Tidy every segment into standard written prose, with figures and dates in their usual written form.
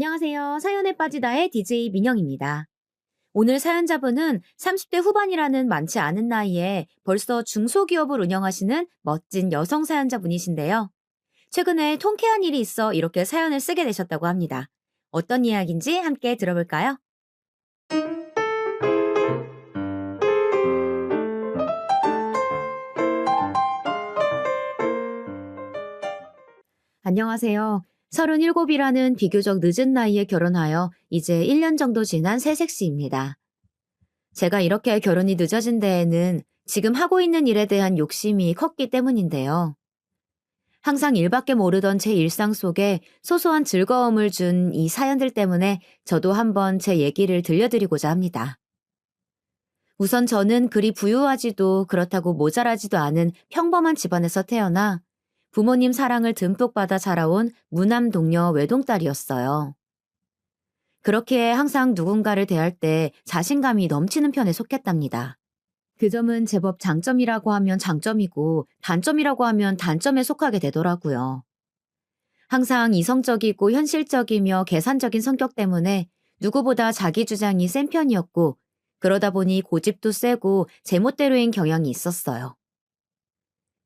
안녕하세요. 사연에 빠지다의 DJ 민영입니다. 오늘 사연자분은 30대 후반이라는 많지 않은 나이에 벌써 중소기업을 운영하시는 멋진 여성 사연자분이신데요. 최근에 통쾌한 일이 있어 이렇게 사연을 쓰게 되셨다고 합니다. 어떤 이야기인지 함께 들어볼까요? 안녕하세요. 37이라는 비교적 늦은 나이에 결혼하여 이제 1년 정도 지난 새색시입니다. 제가 이렇게 결혼이 늦어진 데에는 지금 하고 있는 일에 대한 욕심이 컸기 때문인데요. 항상 일밖에 모르던 제 일상 속에 소소한 즐거움을 준 이 사연들 때문에 저도 한번 제 얘기를 들려드리고자 합니다. 우선 저는 그리 부유하지도 그렇다고 모자라지도 않은 평범한 집안에서 태어나 부모님 사랑을 듬뿍 받아 자라온 무남 동녀 외동딸이었어요. 그렇기에 항상 누군가를 대할 때 자신감이 넘치는 편에 속했답니다. 그 점은 제법 장점이라고 하면 장점이고 단점이라고 하면 단점에 속하게 되더라고요. 항상 이성적이고 현실적이며 계산적인 성격 때문에 누구보다 자기 주장이 센 편이었고 그러다 보니 고집도 세고 제멋대로인 경향이 있었어요.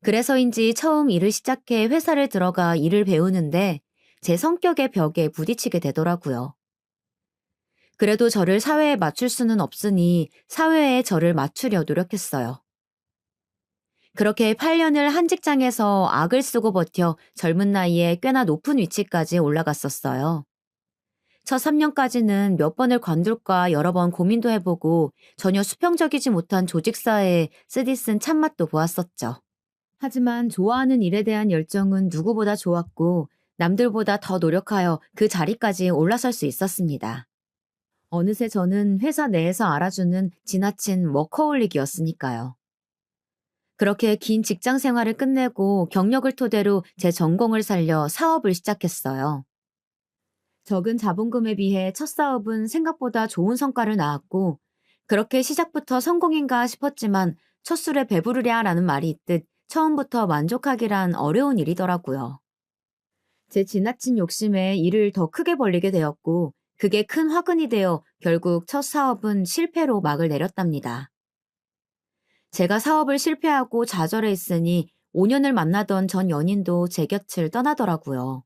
그래서인지 처음 일을 시작해 회사를 들어가 일을 배우는데 제 성격의 벽에 부딪히게 되더라고요. 그래도 저를 사회에 맞출 수는 없으니 사회에 저를 맞추려 노력했어요. 그렇게 8년을 한 직장에서 악을 쓰고 버텨 젊은 나이에 꽤나 높은 위치까지 올라갔었어요. 첫 3년까지는 몇 번을 관둘까 여러 번 고민도 해보고 전혀 수평적이지 못한 조직사회에 쓰디쓴 참맛도 보았었죠. 하지만 좋아하는 일에 대한 열정은 누구보다 좋았고 남들보다 더 노력하여 그 자리까지 올라설 수 있었습니다. 어느새 저는 회사 내에서 알아주는 지나친 워커홀릭이었으니까요. 그렇게 긴 직장 생활을 끝내고 경력을 토대로 제 전공을 살려 사업을 시작했어요. 적은 자본금에 비해 첫 사업은 생각보다 좋은 성과를 낳았고 그렇게 시작부터 성공인가 싶었지만 첫 술에 배부르랴라는 말이 있듯 처음부터 만족하기란 어려운 일이더라고요. 제 지나친 욕심에 일을 더 크게 벌리게 되었고 그게 큰 화근이 되어 결국 첫 사업은 실패로 막을 내렸답니다. 제가 사업을 실패하고 좌절해 있으니 5년을 만나던 전 연인도 제 곁을 떠나더라고요.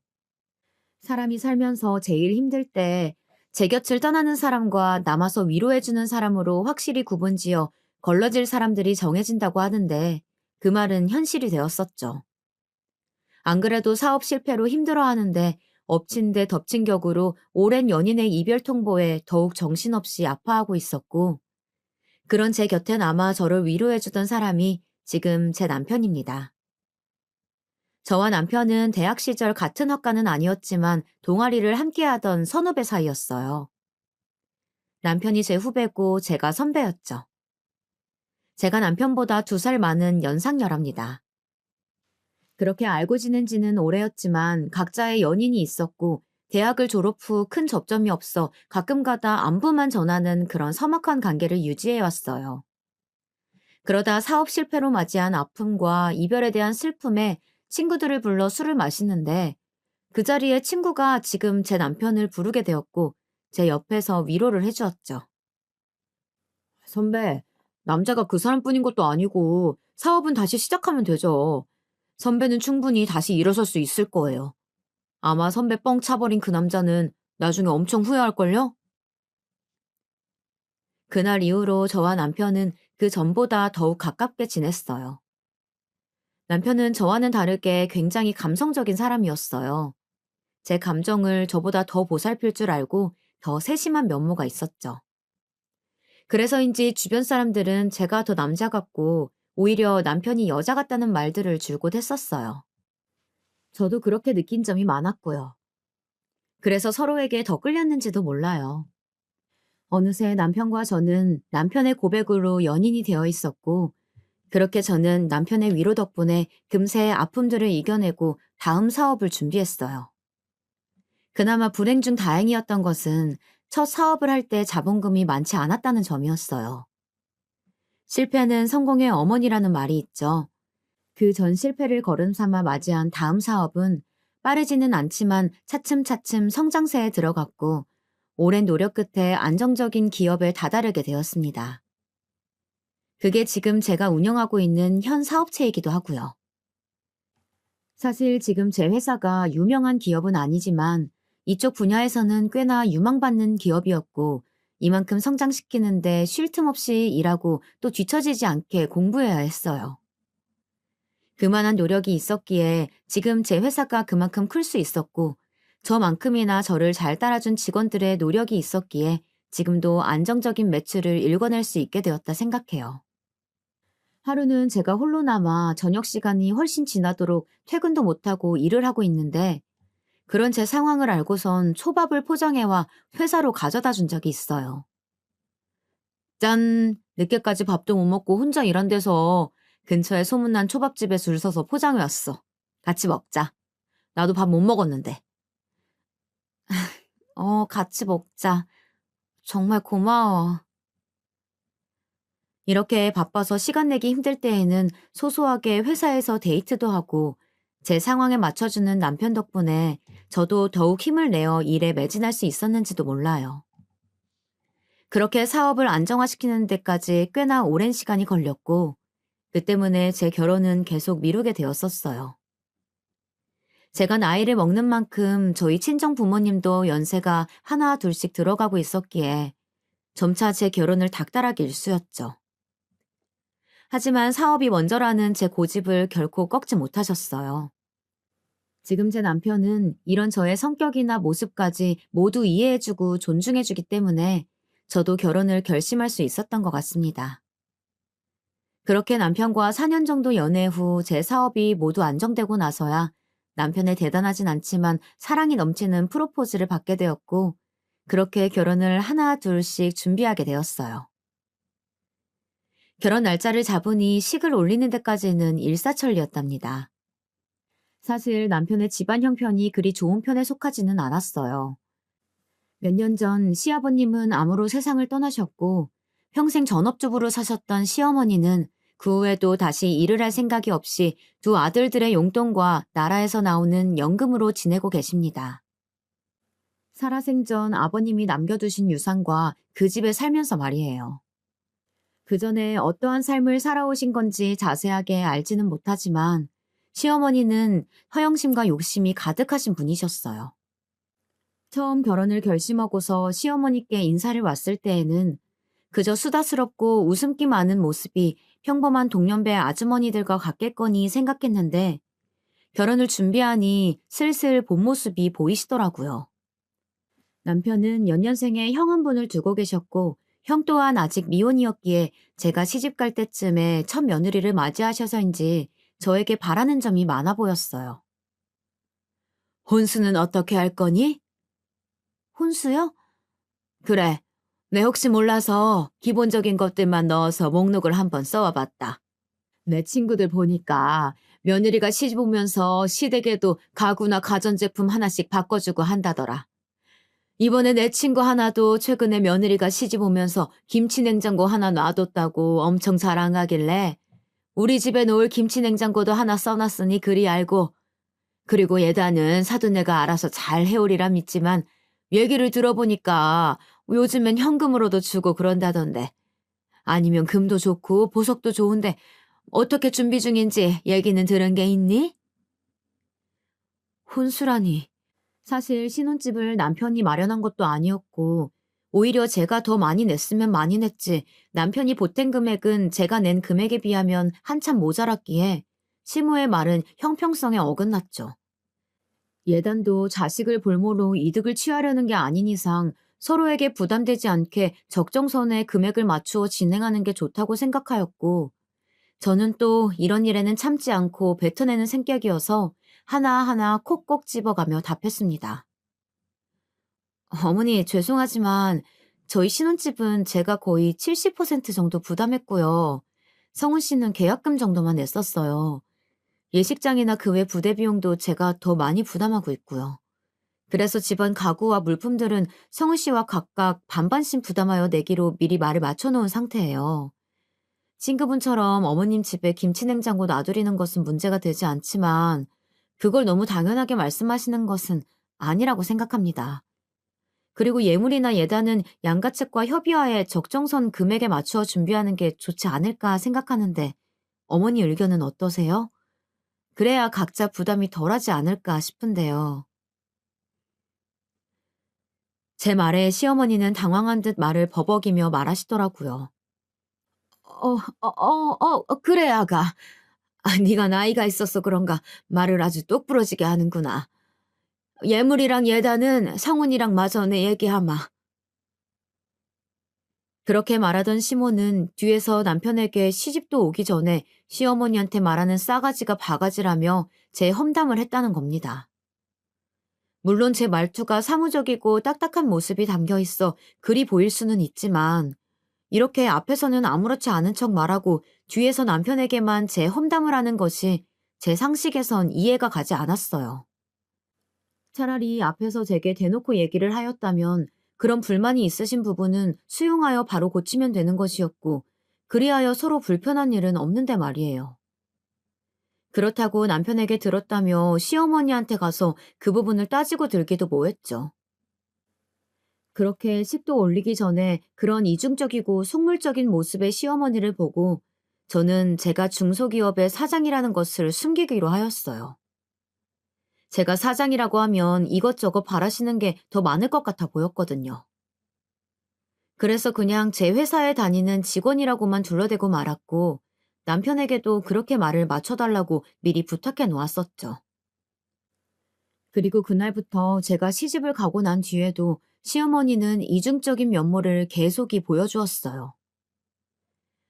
사람이 살면서 제일 힘들 때 제 곁을 떠나는 사람과 남아서 위로해주는 사람으로 확실히 구분지어 걸러질 사람들이 정해진다고 하는데 그 말은 현실이 되었었죠. 안 그래도 사업 실패로 힘들어하는데 엎친 데 덮친 격으로 오랜 연인의 이별 통보에 더욱 정신없이 아파하고 있었고 그런 제 곁에 남아 저를 위로해주던 사람이 지금 제 남편입니다. 저와 남편은 대학 시절 같은 학과는 아니었지만 동아리를 함께하던 선후배 사이였어요. 남편이 제 후배고 제가 선배였죠. 제가 남편보다 2살 많은 연상녀랍니다. 그렇게 알고 지낸 지는 오래였지만 각자의 연인이 있었고 대학을 졸업 후 큰 접점이 없어 가끔가다 안부만 전하는 그런 서먹한 관계를 유지해왔어요. 그러다 사업 실패로 맞이한 아픔과 이별에 대한 슬픔에 친구들을 불러 술을 마시는데 그 자리에 친구가 지금 제 남편을 부르게 되었고 제 옆에서 위로를 해주었죠. 선배, 남자가 그 사람뿐인 것도 아니고 사업은 다시 시작하면 되죠. 선배는 충분히 다시 일어설 수 있을 거예요. 아마 선배 뻥 차버린 그 남자는 나중에 엄청 후회할걸요? 그날 이후로 저와 남편은 그 전보다 더욱 가깝게 지냈어요. 남편은 저와는 다르게 굉장히 감성적인 사람이었어요. 제 감정을 저보다 더 보살필 줄 알고 더 세심한 면모가 있었죠. 그래서인지 주변 사람들은 제가 더 남자 같고 오히려 남편이 여자 같다는 말들을 줄곧 했었어요. 저도 그렇게 느낀 점이 많았고요. 그래서 서로에게 더 끌렸는지도 몰라요. 어느새 남편과 저는 남편의 고백으로 연인이 되어 있었고 그렇게 저는 남편의 위로 덕분에 금세 아픔들을 이겨내고 다음 사업을 준비했어요. 그나마 불행 중 다행이었던 것은 첫 사업을 할 때 자본금이 많지 않았다는 점이었어요. 실패는 성공의 어머니라는 말이 있죠. 그 전 실패를 거름 삼아 맞이한 다음 사업은 빠르지는 않지만 차츰차츰 성장세에 들어갔고 오랜 노력 끝에 안정적인 기업에 다다르게 되었습니다. 그게 지금 제가 운영하고 있는 현 사업체이기도 하고요. 사실 지금 제 회사가 유명한 기업은 아니지만 이쪽 분야에서는 꽤나 유망받는 기업이었고 이만큼 성장시키는데 쉴 틈 없이 일하고 또 뒤처지지 않게 공부해야 했어요. 그만한 노력이 있었기에 지금 제 회사가 그만큼 클 수 있었고 저만큼이나 저를 잘 따라준 직원들의 노력이 있었기에 지금도 안정적인 매출을 일궈낼 수 있게 되었다 생각해요. 하루는 제가 홀로 남아 저녁 시간이 훨씬 지나도록 퇴근도 못하고 일을 하고 있는데 그런 제 상황을 알고선 초밥을 포장해와 회사로 가져다 준 적이 있어요. 짠! 늦게까지 밥도 못 먹고 혼자 일한 데서 근처에 소문난 초밥집에 줄 서서 포장해 왔어. 같이 먹자. 나도 밥 못 먹었는데. 같이 먹자. 정말 고마워. 이렇게 바빠서 시간 내기 힘들 때에는 소소하게 회사에서 데이트도 하고 제 상황에 맞춰주는 남편 덕분에 저도 더욱 힘을 내어 일에 매진할 수 있었는지도 몰라요. 그렇게 사업을 안정화시키는 데까지 꽤나 오랜 시간이 걸렸고 그 때문에 제 결혼은 계속 미루게 되었었어요. 제가 나이를 먹는 만큼 저희 친정 부모님도 연세가 하나 둘씩 들어가고 있었기에 점차 제 결혼을 닥달하기 일쑤였죠. 하지만 사업이 먼저라는 제 고집을 결코 꺾지 못하셨어요. 지금 제 남편은 이런 저의 성격이나 모습까지 모두 이해해주고 존중해주기 때문에 저도 결혼을 결심할 수 있었던 것 같습니다. 그렇게 남편과 4년 정도 연애 후 제 사업이 모두 안정되고 나서야 남편의 대단하진 않지만 사랑이 넘치는 프로포즈를 받게 되었고 그렇게 결혼을 하나 둘씩 준비하게 되었어요. 결혼 날짜를 잡으니 식을 올리는 데까지는 일사천리였답니다. 사실 남편의 집안 형편이 그리 좋은 편에 속하지는 않았어요. 몇 년 전 시아버님은 암으로 세상을 떠나셨고 평생 전업주부로 사셨던 시어머니는 그 후에도 다시 일을 할 생각이 없이 두 아들들의 용돈과 나라에서 나오는 연금으로 지내고 계십니다. 살아생전 아버님이 남겨두신 유산과 그 집에 살면서 말이에요. 그 전에 어떠한 삶을 살아오신 건지 자세하게 알지는 못하지만 시어머니는 허영심과 욕심이 가득하신 분이셨어요. 처음 결혼을 결심하고서 시어머니께 인사를 왔을 때에는 그저 수다스럽고 웃음기 많은 모습이 평범한 동년배 아주머니들과 같겠거니 생각했는데 결혼을 준비하니 슬슬 본 모습이 보이시더라고요. 남편은 연년생에 형 한 분을 두고 계셨고 형 또한 아직 미혼이었기에 제가 시집 갈 때쯤에 첫 며느리를 맞이하셔서인지 저에게 바라는 점이 많아 보였어요. 혼수는 어떻게 할 거니? 혼수요? 그래. 내 혹시 몰라서 기본적인 것들만 넣어서 목록을 한번 써와봤다. 내 친구들 보니까 며느리가 시집 오면서 시댁에도 가구나 가전제품 하나씩 바꿔주고 한다더라. 이번에 내 친구 하나도 최근에 며느리가 시집 오면서 김치냉장고 하나 놔뒀다고 엄청 자랑하길래 우리 집에 놓을 김치냉장고도 하나 써놨으니 그리 알고 그리고 예단은 사돈네가 알아서 잘 해오리라 믿지만 얘기를 들어보니까 요즘엔 현금으로도 주고 그런다던데 아니면 금도 좋고 보석도 좋은데 어떻게 준비 중인지 얘기는 들은 게 있니? 혼수라니. 사실 신혼집을 남편이 마련한 것도 아니었고 오히려 제가 더 많이 냈으면 많이 냈지 남편이 보탠 금액은 제가 낸 금액에 비하면 한참 모자랐기에 시모의 말은 형평성에 어긋났죠. 예단도 자식을 볼모로 이득을 취하려는 게 아닌 이상 서로에게 부담되지 않게 적정선에 금액을 맞추어 진행하는 게 좋다고 생각하였고 저는 또 이런 일에는 참지 않고 뱉어내는 성격이어서 하나하나 콕콕 집어가며 답했습니다. 어머니 죄송하지만 저희 신혼집은 제가 거의 70% 정도 부담했고요. 성훈 씨는 계약금 정도만 냈었어요. 예식장이나 그 외 부대 비용도 제가 더 많이 부담하고 있고요. 그래서 집안 가구와 물품들은 성훈 씨와 각각 반반씩 부담하여 내기로 미리 말을 맞춰놓은 상태예요. 친구분처럼 어머님 집에 김치냉장고 놔두리는 것은 문제가 되지 않지만 그걸 너무 당연하게 말씀하시는 것은 아니라고 생각합니다. 그리고 예물이나 예단은 양가 측과 협의하에 적정선 금액에 맞추어 준비하는 게 좋지 않을까 생각하는데 어머니 의견은 어떠세요? 그래야 각자 부담이 덜하지 않을까 싶은데요. 제 말에 시어머니는 당황한 듯 말을 버벅이며 말하시더라고요. 그래, 아가. 아, 네가 나이가 있어서 그런가 말을 아주 똑부러지게 하는구나. 예물이랑 예단은 성훈이랑 마저 내 얘기하마. 그렇게 말하던 시모는 뒤에서 남편에게 시집도 오기 전에 시어머니한테 말하는 싸가지가 바가지라며 제 험담을 했다는 겁니다. 물론 제 말투가 사무적이고 딱딱한 모습이 담겨 있어 그리 보일 수는 있지만 이렇게 앞에서는 아무렇지 않은 척 말하고 뒤에서 남편에게만 제 험담을 하는 것이 제 상식에선 이해가 가지 않았어요. 차라리 앞에서 제게 대놓고 얘기를 하였다면 그런 불만이 있으신 부분은 수용하여 바로 고치면 되는 것이었고 그리하여 서로 불편한 일은 없는데 말이에요. 그렇다고 남편에게 들었다며 시어머니한테 가서 그 부분을 따지고 들기도 뭐했죠. 그렇게 식도 올리기 전에 그런 이중적이고 속물적인 모습의 시어머니를 보고 저는 제가 중소기업의 사장이라는 것을 숨기기로 하였어요. 제가 사장이라고 하면 이것저것 바라시는 게 더 많을 것 같아 보였거든요. 그래서 그냥 제 회사에 다니는 직원이라고만 둘러대고 말았고 남편에게도 그렇게 말을 맞춰달라고 미리 부탁해 놓았었죠. 그리고 그날부터 제가 시집을 가고 난 뒤에도 시어머니는 이중적인 면모를 계속이 보여주었어요.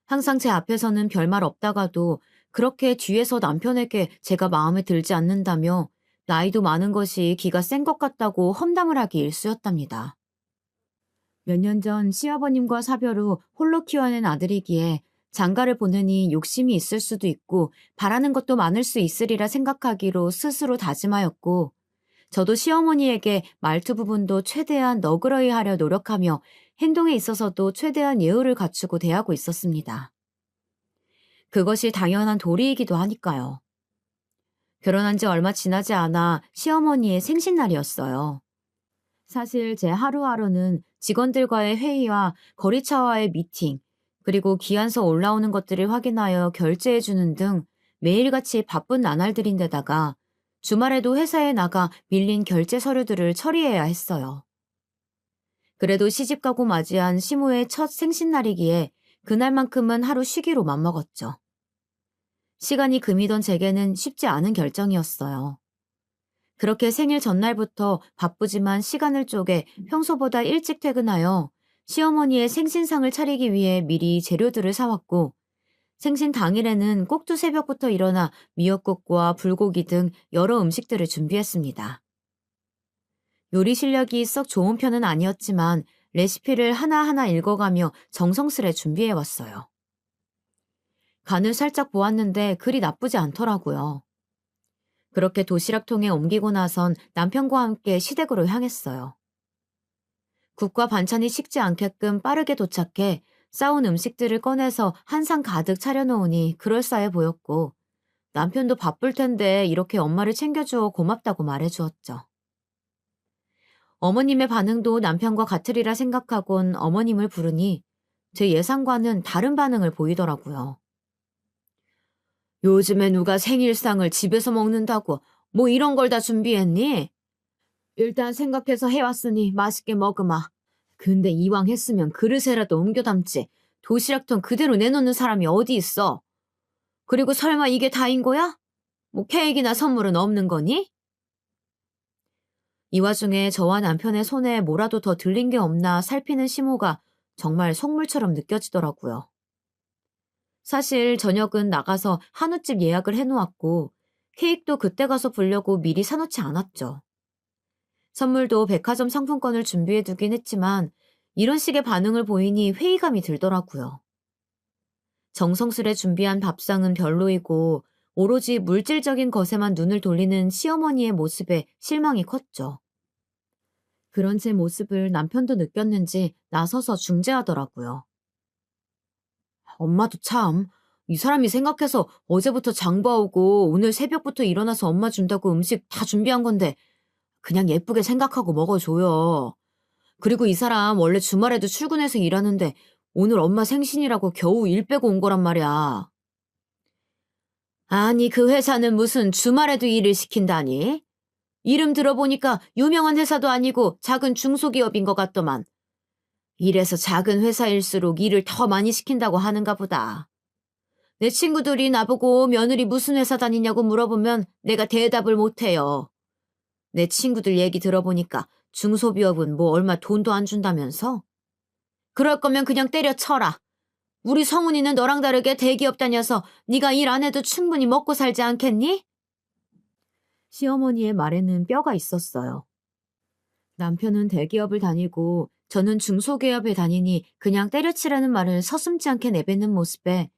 항상 제 앞에서는 별말 없다가도 그렇게 뒤에서 남편에게 제가 마음에 들지 않는다며 나이도 많은 것이 기가 센 것 같다고 험담을 하기 일쑤였답니다. 몇 년 전 시아버님과 사별 후 홀로 키워낸 아들이기에 장가를 보내니 욕심이 있을 수도 있고 바라는 것도 많을 수 있으리라 생각하기로 스스로 다짐하였고 저도 시어머니에게 말투 부분도 최대한 너그러이 하려 노력하며 행동에 있어서도 최대한 예의를 갖추고 대하고 있었습니다. 그것이 당연한 도리이기도 하니까요. 결혼한 지 얼마 지나지 않아 시어머니의 생신날이었어요. 사실 제 하루하루는 직원들과의 회의와 거리차와의 미팅, 그리고 기한서 올라오는 것들을 확인하여 결제해주는 등 매일같이 바쁜 나날들인데다가 주말에도 회사에 나가 밀린 결제 서류들을 처리해야 했어요. 그래도 시집가고 맞이한 시모의 첫 생신날이기에 그날만큼은 하루 쉬기로 맘먹었죠. 시간이 금이던 제게는 쉽지 않은 결정이었어요. 그렇게 생일 전날부터 바쁘지만 시간을 쪼개 평소보다 일찍 퇴근하여 시어머니의 생신상을 차리기 위해 미리 재료들을 사왔고 생신 당일에는 꼭두 새벽부터 일어나 미역국과 불고기 등 여러 음식들을 준비했습니다. 요리 실력이 썩 좋은 편은 아니었지만 레시피를 하나하나 읽어가며 정성스레 준비해왔어요. 간을 살짝 보았는데 그리 나쁘지 않더라고요. 그렇게 도시락통에 옮기고 나선 남편과 함께 시댁으로 향했어요. 국과 반찬이 식지 않게끔 빠르게 도착해 싸온 음식들을 꺼내서 한 상 가득 차려놓으니 그럴싸해 보였고 남편도 바쁠 텐데 이렇게 엄마를 챙겨주어 고맙다고 말해주었죠. 어머님의 반응도 남편과 같으리라 생각하곤 어머님을 부르니 제 예상과는 다른 반응을 보이더라고요. 요즘에 누가 생일상을 집에서 먹는다고 뭐 이런 걸 다 준비했니? 일단 생각해서 해왔으니 맛있게 먹으마. 근데 이왕 했으면 그릇에라도 옮겨 담지. 도시락통 그대로 내놓는 사람이 어디 있어? 그리고 설마 이게 다인 거야? 뭐 케이크나 선물은 없는 거니? 이 와중에 저와 남편의 손에 뭐라도 더 들린 게 없나 살피는 시모가 정말 속물처럼 느껴지더라고요. 사실 저녁은 나가서 한우집 예약을 해놓았고 케이크도 그때 가서 보려고 미리 사놓지 않았죠. 선물도 백화점 상품권을 준비해두긴 했지만 이런 식의 반응을 보이니 회의감이 들더라고요. 정성스레 준비한 밥상은 별로이고 오로지 물질적인 것에만 눈을 돌리는 시어머니의 모습에 실망이 컸죠. 그런 제 모습을 남편도 느꼈는지 나서서 중재하더라고요. 엄마도 참, 이 사람이 생각해서 어제부터 장봐오고 오늘 새벽부터 일어나서 엄마 준다고 음식 다 준비한 건데 그냥 예쁘게 생각하고 먹어줘요. 그리고 이 사람 원래 주말에도 출근해서 일하는데 오늘 엄마 생신이라고 겨우 일 빼고 온 거란 말이야. 아니, 그 회사는 무슨 주말에도 일을 시킨다니? 이름 들어보니까 유명한 회사도 아니고 작은 중소기업인 것 같더만. 이래서 작은 회사일수록 일을 더 많이 시킨다고 하는가 보다. 내 친구들이 나보고 며느리 무슨 회사 다니냐고 물어보면 내가 대답을 못해요. 내 친구들 얘기 들어보니까 중소기업은 뭐 얼마 돈도 안 준다면서? 그럴 거면 그냥 때려쳐라. 우리 성훈이는 너랑 다르게 대기업 다녀서 네가 일 안 해도 충분히 먹고 살지 않겠니? 시어머니의 말에는 뼈가 있었어요. 남편은 대기업을 다니고 저는 중소기업에 다니니 그냥 때려치라는 말을 서슴지 않게 내뱉는 모습에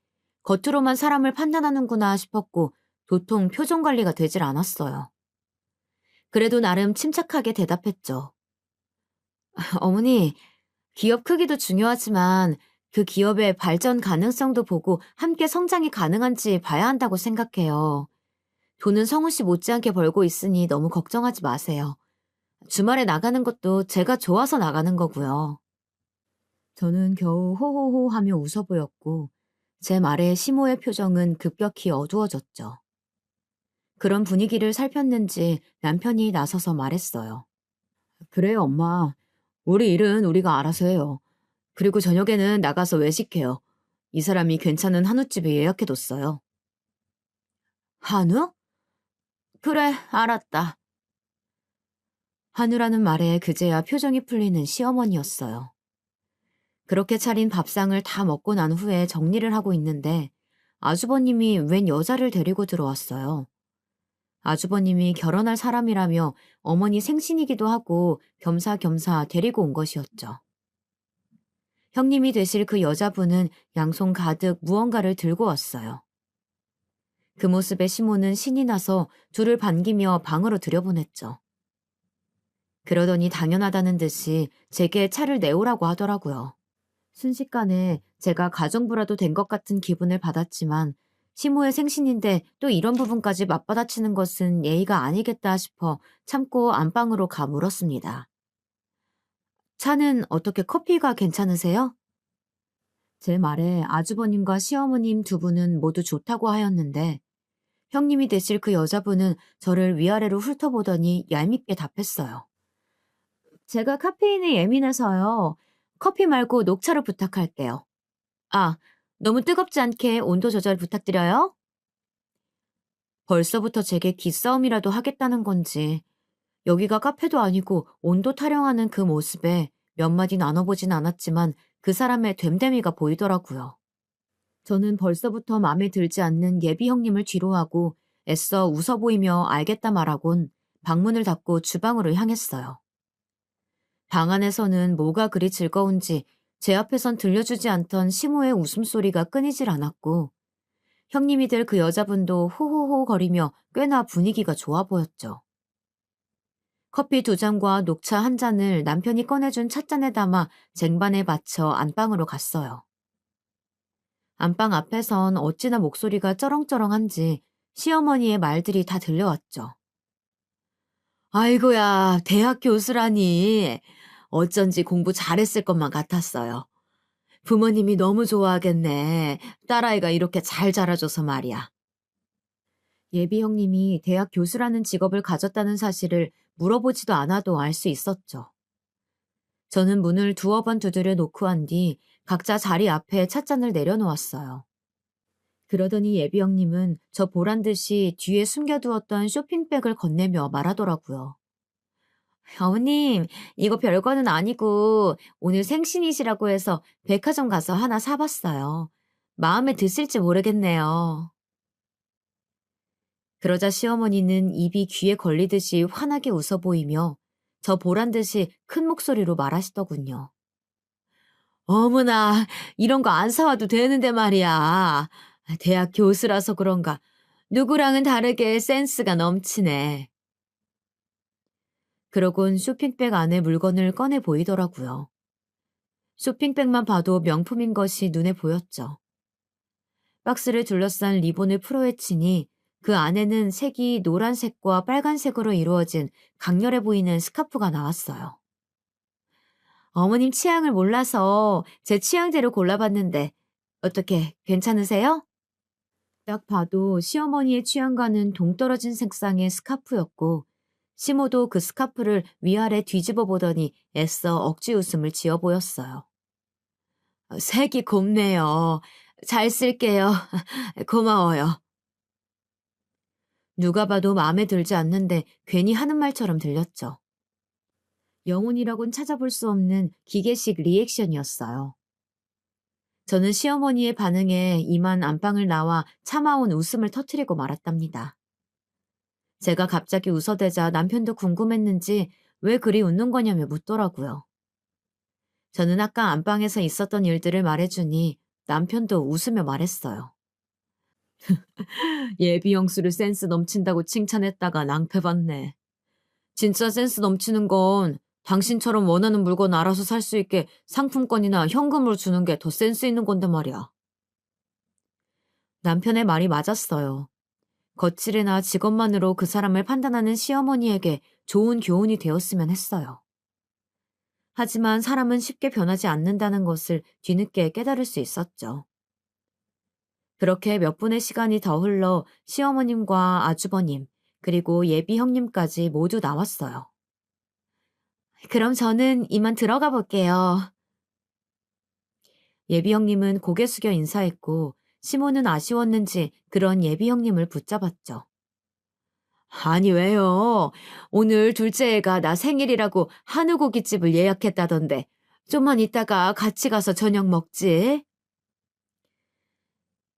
겉으로만 사람을 판단하는구나 싶었고 도통 표정 관리가 되질 않았어요. 그래도 나름 침착하게 대답했죠. 어머니, 기업 크기도 중요하지만 그 기업의 발전 가능성도 보고 함께 성장이 가능한지 봐야 한다고 생각해요. 돈은 성우 씨 못지않게 벌고 있으니 너무 걱정하지 마세요. 주말에 나가는 것도 제가 좋아서 나가는 거고요. 저는 겨우 호호호 하며 웃어 보였고 제 말에 시모의 표정은 급격히 어두워졌죠. 그런 분위기를 살폈는지 남편이 나서서 말했어요. 그래요, 엄마. 우리 일은 우리가 알아서 해요. 그리고 저녁에는 나가서 외식해요. 이 사람이 괜찮은 한우집에 예약해뒀어요. 한우? 그래, 알았다. 한우라는 말에 그제야 표정이 풀리는 시어머니였어요. 그렇게 차린 밥상을 다 먹고 난 후에 정리를 하고 있는데 아주버님이 웬 여자를 데리고 들어왔어요. 아주버님이 결혼할 사람이라며 어머니 생신이기도 하고 겸사겸사 데리고 온 것이었죠. 형님이 되실 그 여자분은 양손 가득 무언가를 들고 왔어요. 그 모습에 시모는 신이 나서 둘을 반기며 방으로 들여보냈죠. 그러더니 당연하다는 듯이 제게 차를 내오라고 하더라고요. 순식간에 제가 가정부라도 된 것 같은 기분을 받았지만 시모의 생신인데 또 이런 부분까지 맞받아치는 것은 예의가 아니겠다 싶어 참고 안방으로 가 물었습니다. 차는 어떻게 커피가 괜찮으세요? 제 말에 아주버님과 시어머님 두 분은 모두 좋다고 하였는데 형님이 되실 그 여자분은 저를 위아래로 훑어보더니 얄밉게 답했어요. 제가 카페인에 예민해서요. 커피 말고 녹차를 부탁할게요. 아, 너무 뜨겁지 않게 온도 조절 부탁드려요. 벌써부터 제게 기싸움이라도 하겠다는 건지 여기가 카페도 아니고 온도 타령하는 그 모습에 몇 마디 나눠보진 않았지만 그 사람의 됨됨이가 보이더라고요. 저는 벌써부터 마음에 들지 않는 예비 형님을 뒤로하고 애써 웃어 보이며 알겠다 말하곤 방문을 닫고 주방으로 향했어요. 방 안에서는 뭐가 그리 즐거운지 제 앞에선 들려주지 않던 시모의 웃음소리가 끊이질 않았고 형님이 될 그 여자분도 호호호 거리며 꽤나 분위기가 좋아 보였죠. 커피 두 잔과 녹차 한 잔을 남편이 꺼내준 찻잔에 담아 쟁반에 받쳐 안방으로 갔어요. 안방 앞에선 어찌나 목소리가 쩌렁쩌렁한지 시어머니의 말들이 다 들려왔죠. 아이고야, 대학 교수라니. 어쩐지 공부 잘했을 것만 같았어요. 부모님이 너무 좋아하겠네. 딸아이가 이렇게 잘 자라줘서 말이야. 예비 형님이 대학 교수라는 직업을 가졌다는 사실을 물어보지도 않아도 알 수 있었죠. 저는 문을 두어 번 두드려 놓고 한 뒤 각자 자리 앞에 찻잔을 내려놓았어요. 그러더니 예비 형님은 저 보란 듯이 뒤에 숨겨두었던 쇼핑백을 건네며 말하더라고요. 어머님, 이거 별거는 아니고 오늘 생신이시라고 해서 백화점 가서 하나 사봤어요. 마음에 드실지 모르겠네요. 그러자 시어머니는 입이 귀에 걸리듯이 환하게 웃어 보이며 저 보란 듯이 큰 목소리로 말하시더군요. 어머나, 이런 거 안 사와도 되는데 말이야. 대학 교수라서 그런가. 누구랑은 다르게 센스가 넘치네. 그러곤 쇼핑백 안에 물건을 꺼내 보이더라고요. 쇼핑백만 봐도 명품인 것이 눈에 보였죠. 박스를 둘러싼 리본을 풀어헤치니 그 안에는 색이 노란색과 빨간색으로 이루어진 강렬해 보이는 스카프가 나왔어요. 어머님 취향을 몰라서 제 취향대로 골라봤는데 어떻게 괜찮으세요? 딱 봐도 시어머니의 취향과는 동떨어진 색상의 스카프였고 시모도 그 스카프를 위아래 뒤집어 보더니 애써 억지 웃음을 지어 보였어요. 색이 곱네요. 잘 쓸게요. 고마워요. 누가 봐도 마음에 들지 않는데 괜히 하는 말처럼 들렸죠. 영혼이라곤 찾아볼 수 없는 기계식 리액션이었어요. 저는 시어머니의 반응에 이만 안방을 나와 참아온 웃음을 터뜨리고 말았답니다. 제가 갑자기 웃어대자 남편도 궁금했는지 왜 그리 웃는 거냐며 묻더라고요. 저는 아까 안방에서 있었던 일들을 말해주니 남편도 웃으며 말했어요. 예비 형수를 센스 넘친다고 칭찬했다가 낭패봤네. 진짜 센스 넘치는 건 당신처럼 원하는 물건 알아서 살 수 있게 상품권이나 현금으로 주는 게 더 센스 있는 건데 말이야. 남편의 말이 맞았어요. 거칠이나 직업만으로 그 사람을 판단하는 시어머니에게 좋은 교훈이 되었으면 했어요. 하지만 사람은 쉽게 변하지 않는다는 것을 뒤늦게 깨달을 수 있었죠. 그렇게 몇 분의 시간이 더 흘러 시어머님과 아주버님, 그리고 예비 형님까지 모두 나왔어요. 그럼 저는 이만 들어가 볼게요. 예비 형님은 고개 숙여 인사했고 시모는 아쉬웠는지 그런 예비 형님을 붙잡았죠. 아니 왜요? 오늘 둘째 애가 나 생일이라고 한우고깃집을 예약했다던데 좀만 이따가 같이 가서 저녁 먹지?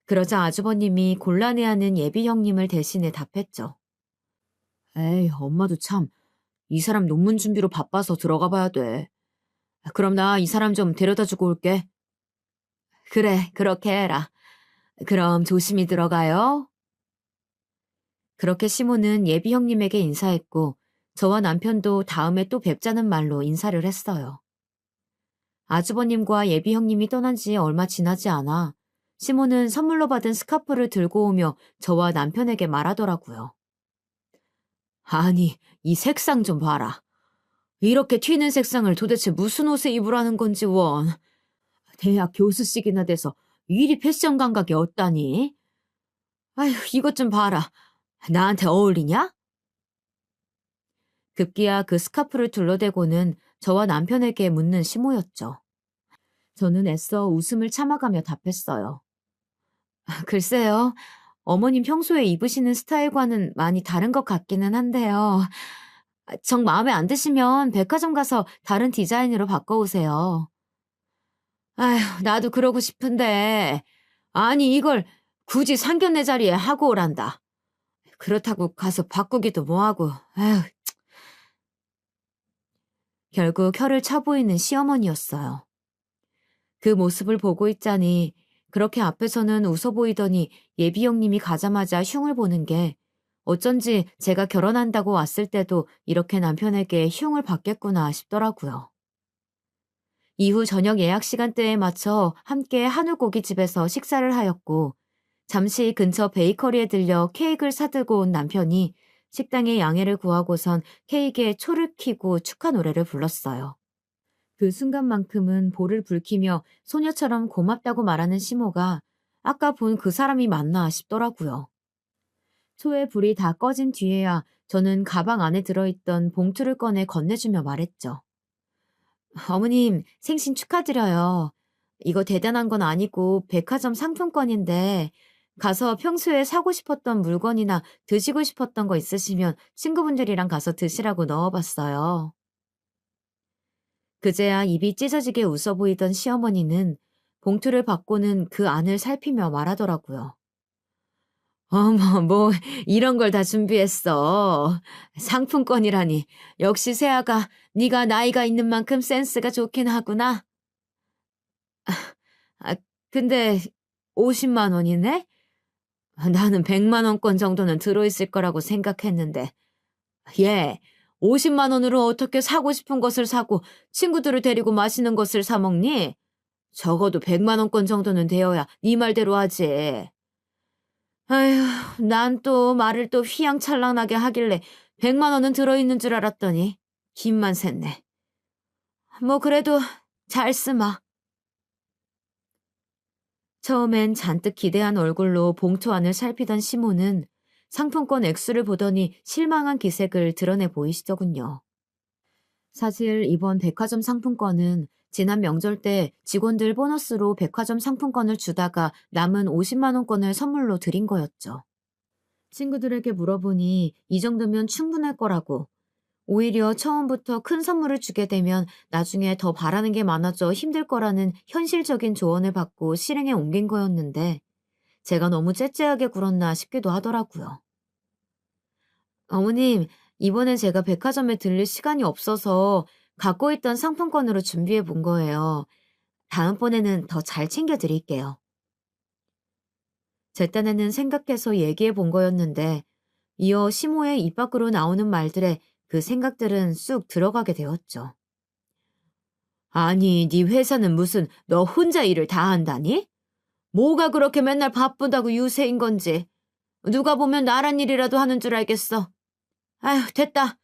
그러자 아주버님이 곤란해하는 예비 형님을 대신해 답했죠. 에이, 엄마도 참, 이 사람 논문 준비로 바빠서 들어가 봐야 돼. 그럼 나 이 사람 좀 데려다 주고 올게. 그래, 그렇게 해라. 그럼 조심히 들어가요. 그렇게 시모는 예비 형님에게 인사했고 저와 남편도 다음에 또 뵙자는 말로 인사를 했어요. 아주버님과 예비 형님이 떠난 지 얼마 지나지 않아 시모는 선물로 받은 스카프를 들고 오며 저와 남편에게 말하더라고요. 아니, 이 색상 좀 봐라. 이렇게 튀는 색상을 도대체 무슨 옷에 입으라는 건지 원. 대학 교수식이나 돼서 이리 패션 감각이 없다니. 아휴, 이것 좀 봐라. 나한테 어울리냐? 급기야 그 스카프를 둘러대고는 저와 남편에게 묻는 시모였죠. 저는 애써 웃음을 참아가며 답했어요. 글쎄요. 어머님 평소에 입으시는 스타일과는 많이 다른 것 같기는 한데요. 정 마음에 안 드시면 백화점 가서 다른 디자인으로 바꿔오세요. 아휴, 나도 그러고 싶은데. 아니, 이걸 굳이 상견례 자리에 하고 오란다. 그렇다고 가서 바꾸기도 뭐하고. 아휴. 결국 혀를 차보이는 시어머니였어요. 그 모습을 보고 있자니 그렇게 앞에서는 웃어 보이더니 예비 형님이 가자마자 흉을 보는 게 어쩐지 제가 결혼한다고 왔을 때도 이렇게 남편에게 흉을 받겠구나 싶더라고요. 이후 저녁 예약 시간대에 맞춰 함께 한우고기집에서 식사를 하였고 잠시 근처 베이커리에 들려 케이크를 사들고 온 남편이 식당에 양해를 구하고선 케이크에 초를 켜고 축하 노래를 불렀어요. 그 순간만큼은 볼을 붉히며 소녀처럼 고맙다고 말하는 시모가 아까 본 그 사람이 맞나 싶더라고요. 초의 불이 다 꺼진 뒤에야 저는 가방 안에 들어있던 봉투를 꺼내 건네주며 말했죠. 어머님, 생신 축하드려요. 이거 대단한 건 아니고 백화점 상품권인데 가서 평소에 사고 싶었던 물건이나 드시고 싶었던 거 있으시면 친구분들이랑 가서 드시라고 넣어봤어요. 그제야 입이 찢어지게 웃어 보이던 시어머니는 봉투를 받고는 그 안을 살피며 말하더라고요. 어머, 뭐 이런 걸 다 준비했어. 상품권이라니. 역시 세아가 네가 나이가 있는 만큼 센스가 좋긴 하구나. 아, 근데 50만 원이네? 나는 100만 원권 정도는 들어있을 거라고 생각했는데. 예, 50만 원으로 어떻게 사고 싶은 것을 사고 친구들을 데리고 맛있는 것을 사 먹니? 적어도 100만 원권 정도는 되어야 네 말대로 하지. 아휴, 난 또 말을 또 휘황찬란하게 하길래 100만 원은 들어있는 줄 알았더니 김만 샜네. 뭐 그래도 잘 쓰마. 처음엔 잔뜩 기대한 얼굴로 봉투 안을 살피던 시모는 상품권 액수를 보더니 실망한 기색을 드러내 보이시더군요. 사실 이번 백화점 상품권은 지난 명절 때 직원들 보너스로 백화점 상품권을 주다가 남은 50만 원권을 선물로 드린 거였죠. 친구들에게 물어보니 이 정도면 충분할 거라고. 오히려 처음부터 큰 선물을 주게 되면 나중에 더 바라는 게 많아져 힘들 거라는 현실적인 조언을 받고 실행에 옮긴 거였는데 제가 너무 째째하게 굴었나 싶기도 하더라고요. 어머님, 이번엔 제가 백화점에 들릴 시간이 없어서 갖고 있던 상품권으로 준비해 본 거예요. 다음번에는 더 잘 챙겨 드릴게요. 제 딴에는 생각해서 얘기해 본 거였는데 이어 시모의 입 밖으로 나오는 말들에 그 생각들은 쑥 들어가게 되었죠. 아니, 네 회사는 무슨 너 혼자 일을 다 한다니? 뭐가 그렇게 맨날 바쁘다고 유세인 건지. 누가 보면 나란 일이라도 하는 줄 알겠어. 아휴, 됐다.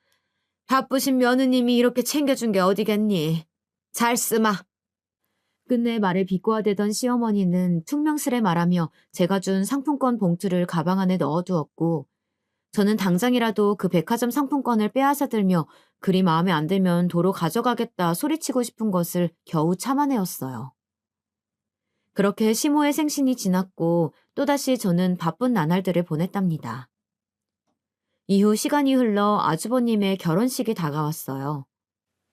바쁘신 며느님이 이렇게 챙겨준 게 어디겠니? 잘 쓰마. 끝내 말을 비꼬아대던 시어머니는 퉁명스레 말하며 제가 준 상품권 봉투를 가방 안에 넣어두었고 저는 당장이라도 그 백화점 상품권을 빼앗아 들며 그리 마음에 안 들면 도로 가져가겠다 소리치고 싶은 것을 겨우 참아내었어요. 그렇게 시모의 생신이 지났고 또다시 저는 바쁜 나날들을 보냈답니다. 이후 시간이 흘러 아주버님의 결혼식이 다가왔어요.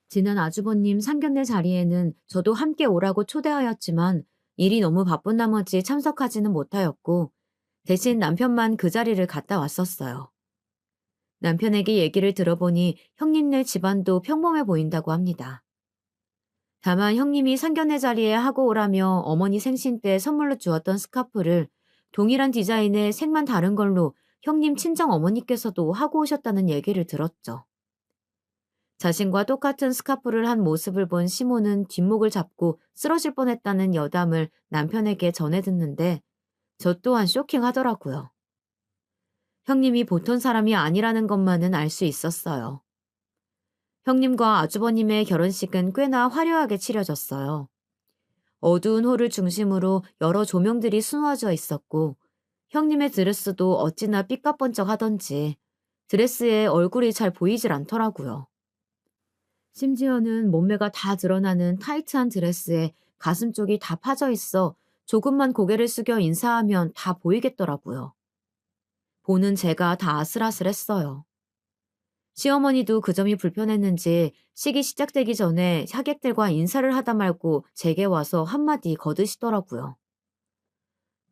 지난 아주버님 상견례 자리에는 저도 함께 오라고 초대하였지만 일이 너무 바쁜 나머지 참석하지는 못하였고 대신 남편만 그 자리를 갔다 왔었어요. 남편에게 얘기를 들어보니 형님네 집안도 평범해 보인다고 합니다. 다만 형님이 상견례 자리에 하고 오라며 어머니 생신 때 선물로 주었던 스카프를 동일한 디자인의 색만 다른 걸로 형님 친정 어머니께서도 하고 오셨다는 얘기를 들었죠. 자신과 똑같은 스카프를 한 모습을 본 시모는 뒷목을 잡고 쓰러질 뻔했다는 여담을 남편에게 전해 듣는데 저 또한 쇼킹하더라고요. 형님이 보통 사람이 아니라는 것만은 알 수 있었어요. 형님과 아주버님의 결혼식은 꽤나 화려하게 치러졌어요. 어두운 홀을 중심으로 여러 조명들이 수놓아져 있었고 형님의 드레스도 어찌나 삐까뻔쩍하던지 드레스에 얼굴이 잘 보이질 않더라고요. 심지어는 몸매가 다 드러나는 타이트한 드레스에 가슴 쪽이 다 파져 있어 조금만 고개를 숙여 인사하면 다 보이겠더라고요. 보는 제가 다 아슬아슬했어요. 시어머니도 그 점이 불편했는지 식이 시작되기 전에 하객들과 인사를 하다 말고 제게 와서 한마디 거드시더라고요.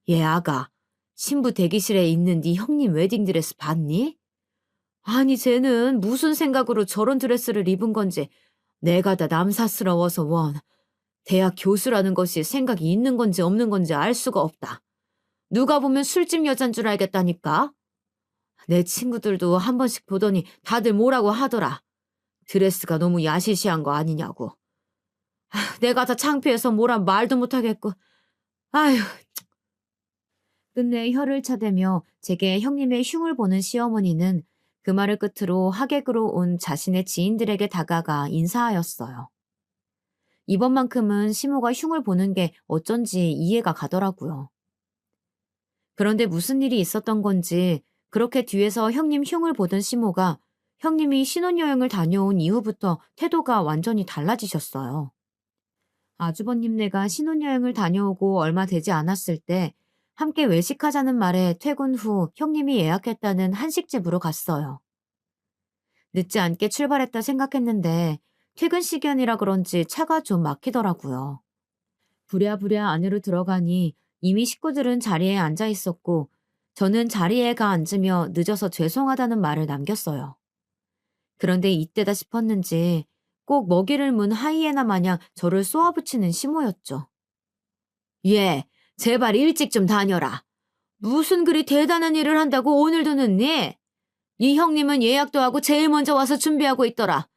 얘 아가, 신부 대기실에 있는 네 형님 웨딩드레스 봤니? 아니 쟤는 무슨 생각으로 저런 드레스를 입은 건지 내가 다 남사스러워서 원. 대학 교수라는 것이 생각이 있는 건지 없는 건지 알 수가 없다. 누가 보면 술집 여잔 줄 알겠다니까. 내 친구들도 한 번씩 보더니 다들 뭐라고 하더라. 드레스가 너무 야시시한 거 아니냐고. 내가 다 창피해서 뭐란 말도 못하겠고. 아휴. 끝내 혀를 차대며 제게 형님의 흉을 보는 시어머니는 그 말을 끝으로 하객으로 온 자신의 지인들에게 다가가 인사하였어요. 이번만큼은 시모가 흉을 보는 게 어쩐지 이해가 가더라고요. 그런데 무슨 일이 있었던 건지 그렇게 뒤에서 형님 흉을 보던 시모가 형님이 신혼여행을 다녀온 이후부터 태도가 완전히 달라지셨어요. 아주버님네가 신혼여행을 다녀오고 얼마 되지 않았을 때 함께 외식하자는 말에 퇴근 후 형님이 예약했다는 한식집으로 갔어요. 늦지 않게 출발했다 생각했는데 퇴근 시간이라 그런지 차가 좀 막히더라고요. 부랴부랴 안으로 들어가니 이미 식구들은 자리에 앉아 있었고 저는 자리에 가 앉으며 늦어서 죄송하다는 말을 남겼어요. 그런데 이때다 싶었는지 꼭 먹이를 문 하이에나 마냥 저를 쏘아붙이는 시모였죠. 예, 제발 일찍 좀 다녀라. 무슨 그리 대단한 일을 한다고 오늘도 늦니? 이 형님은 예약도 하고 제일 먼저 와서 준비하고 있더라.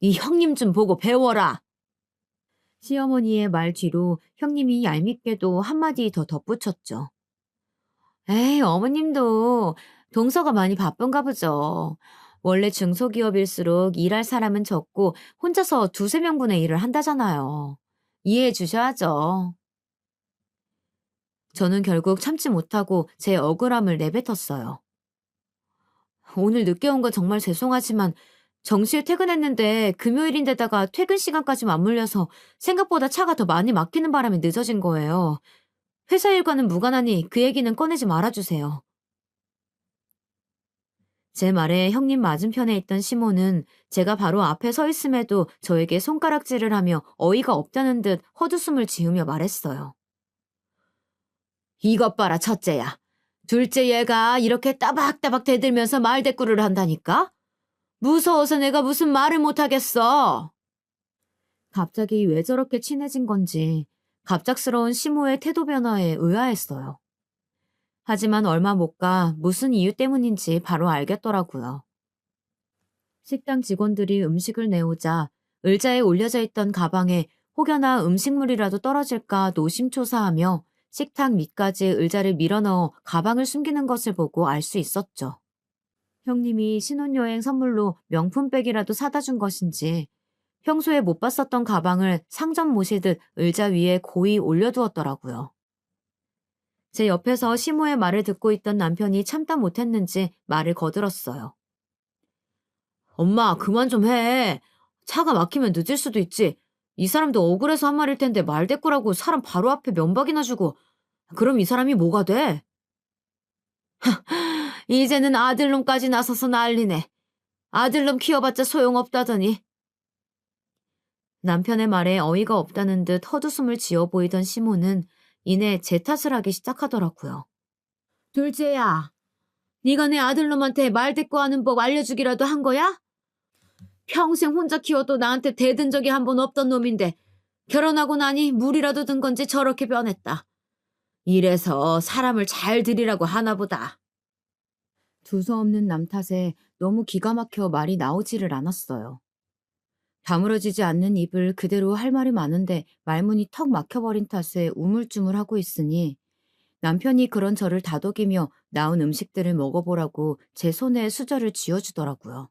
이 형님 좀 보고 배워라. 시어머니의 말 뒤로 형님이 얄밉게도 한마디 더 덧붙였죠. 에이, 어머님도 동서가 많이 바쁜가 보죠. 원래 중소기업일수록 일할 사람은 적고 혼자서 두세 명분의 일을 한다잖아요. 이해해 주셔야죠. 저는 결국 참지 못하고 제 억울함을 내뱉었어요. 오늘 늦게 온 건 정말 죄송하지만 정시에 퇴근했는데 금요일인데다가 퇴근 시간까지 맞물려서 생각보다 차가 더 많이 막히는 바람에 늦어진 거예요. 회사 일과는 무관하니 그 얘기는 꺼내지 말아주세요. 제 말에 형님 맞은편에 있던 시모는 제가 바로 앞에 서 있음에도 저에게 손가락질을 하며 어이가 없다는 듯 헛웃음을 지으며 말했어요. 이것 봐라, 첫째야. 둘째 얘가 이렇게 따박따박 대들면서 말대꾸를 한다니까? 무서워서 내가 무슨 말을 못하겠어. 갑자기 왜 저렇게 친해진 건지 갑작스러운 시모의 태도 변화에 의아했어요. 하지만 얼마 못 가 무슨 이유 때문인지 바로 알겠더라고요. 식당 직원들이 음식을 내오자 의자에 올려져 있던 가방에 혹여나 음식물이라도 떨어질까 노심초사하며 식탁 밑까지 의자를 밀어넣어 가방을 숨기는 것을 보고 알 수 있었죠. 형님이 신혼여행 선물로 명품백이라도 사다 준 것인지 평소에 못 봤었던 가방을 상점 모시듯 의자 위에 고이 올려두었더라고요. 제 옆에서 시모의 말을 듣고 있던 남편이 참다 못했는지 말을 거들었어요. 엄마, 그만 좀 해. 차가 막히면 늦을 수도 있지. 이 사람도 억울해서 한 말일 텐데 말대꾸라고 사람 바로 앞에 면박이나 주고. 그럼 이 사람이 뭐가 돼? 이제는 아들놈까지 나서서 난리네. 아들놈 키워봤자 소용없다더니. 남편의 말에 어이가 없다는 듯 헛웃음을 지어 보이던 시모는 이내 제 탓을 하기 시작하더라고요. 둘째야, 네가 내 아들놈한테 말대꾸하는 법 알려주기라도 한 거야? 평생 혼자 키워도 나한테 대든 적이 한 번 없던 놈인데 결혼하고 나니 물이라도 든 건지 저렇게 변했다. 이래서 사람을 잘 들이라고 하나 보다. 두서없는 남 탓에 너무 기가 막혀 말이 나오지를 않았어요. 다물어지지 않는 입을 그대로 할 말이 많은데 말문이 턱 막혀버린 탓에 우물쭈물하고 있으니 남편이 그런 저를 다독이며 나온 음식들을 먹어보라고 제 손에 수저를 쥐어주더라고요.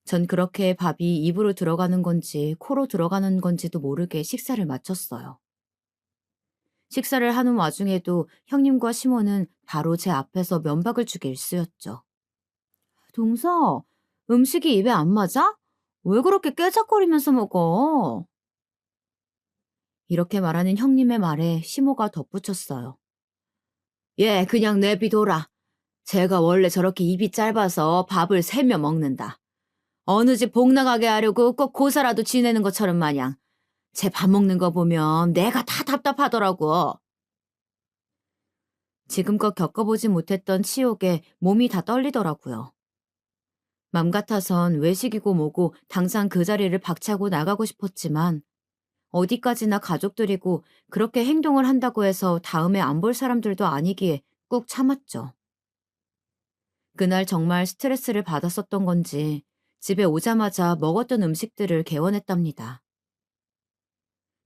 전 그렇게 밥이 입으로 들어가는 건지 코로 들어가는 건지도 모르게 식사를 마쳤어요. 식사를 하는 와중에도 형님과 시모는 바로 제 앞에서 면박을 주기 일쑤였죠. 동서, 음식이 입에 안 맞아? 왜 그렇게 깨작거리면서 먹어? 이렇게 말하는 형님의 말에 시모가 덧붙였어요. 얘 그냥 내비둬라. 제가 원래 저렇게 입이 짧아서 밥을 세며 먹는다. 어느 집 복 나가게 하려고 꼭 고사라도 지내는 것처럼 마냥 제 밥 먹는 거 보면 내가 다 답답하더라고. 지금껏 겪어보지 못했던 치욕에 몸이 다 떨리더라고요. 맘 같아선 외식이고 뭐고 당장 그 자리를 박차고 나가고 싶었지만 어디까지나 가족들이고 그렇게 행동을 한다고 해서 다음에 안 볼 사람들도 아니기에 꾹 참았죠. 그날 정말 스트레스를 받았었던 건지 집에 오자마자 먹었던 음식들을 개원했답니다.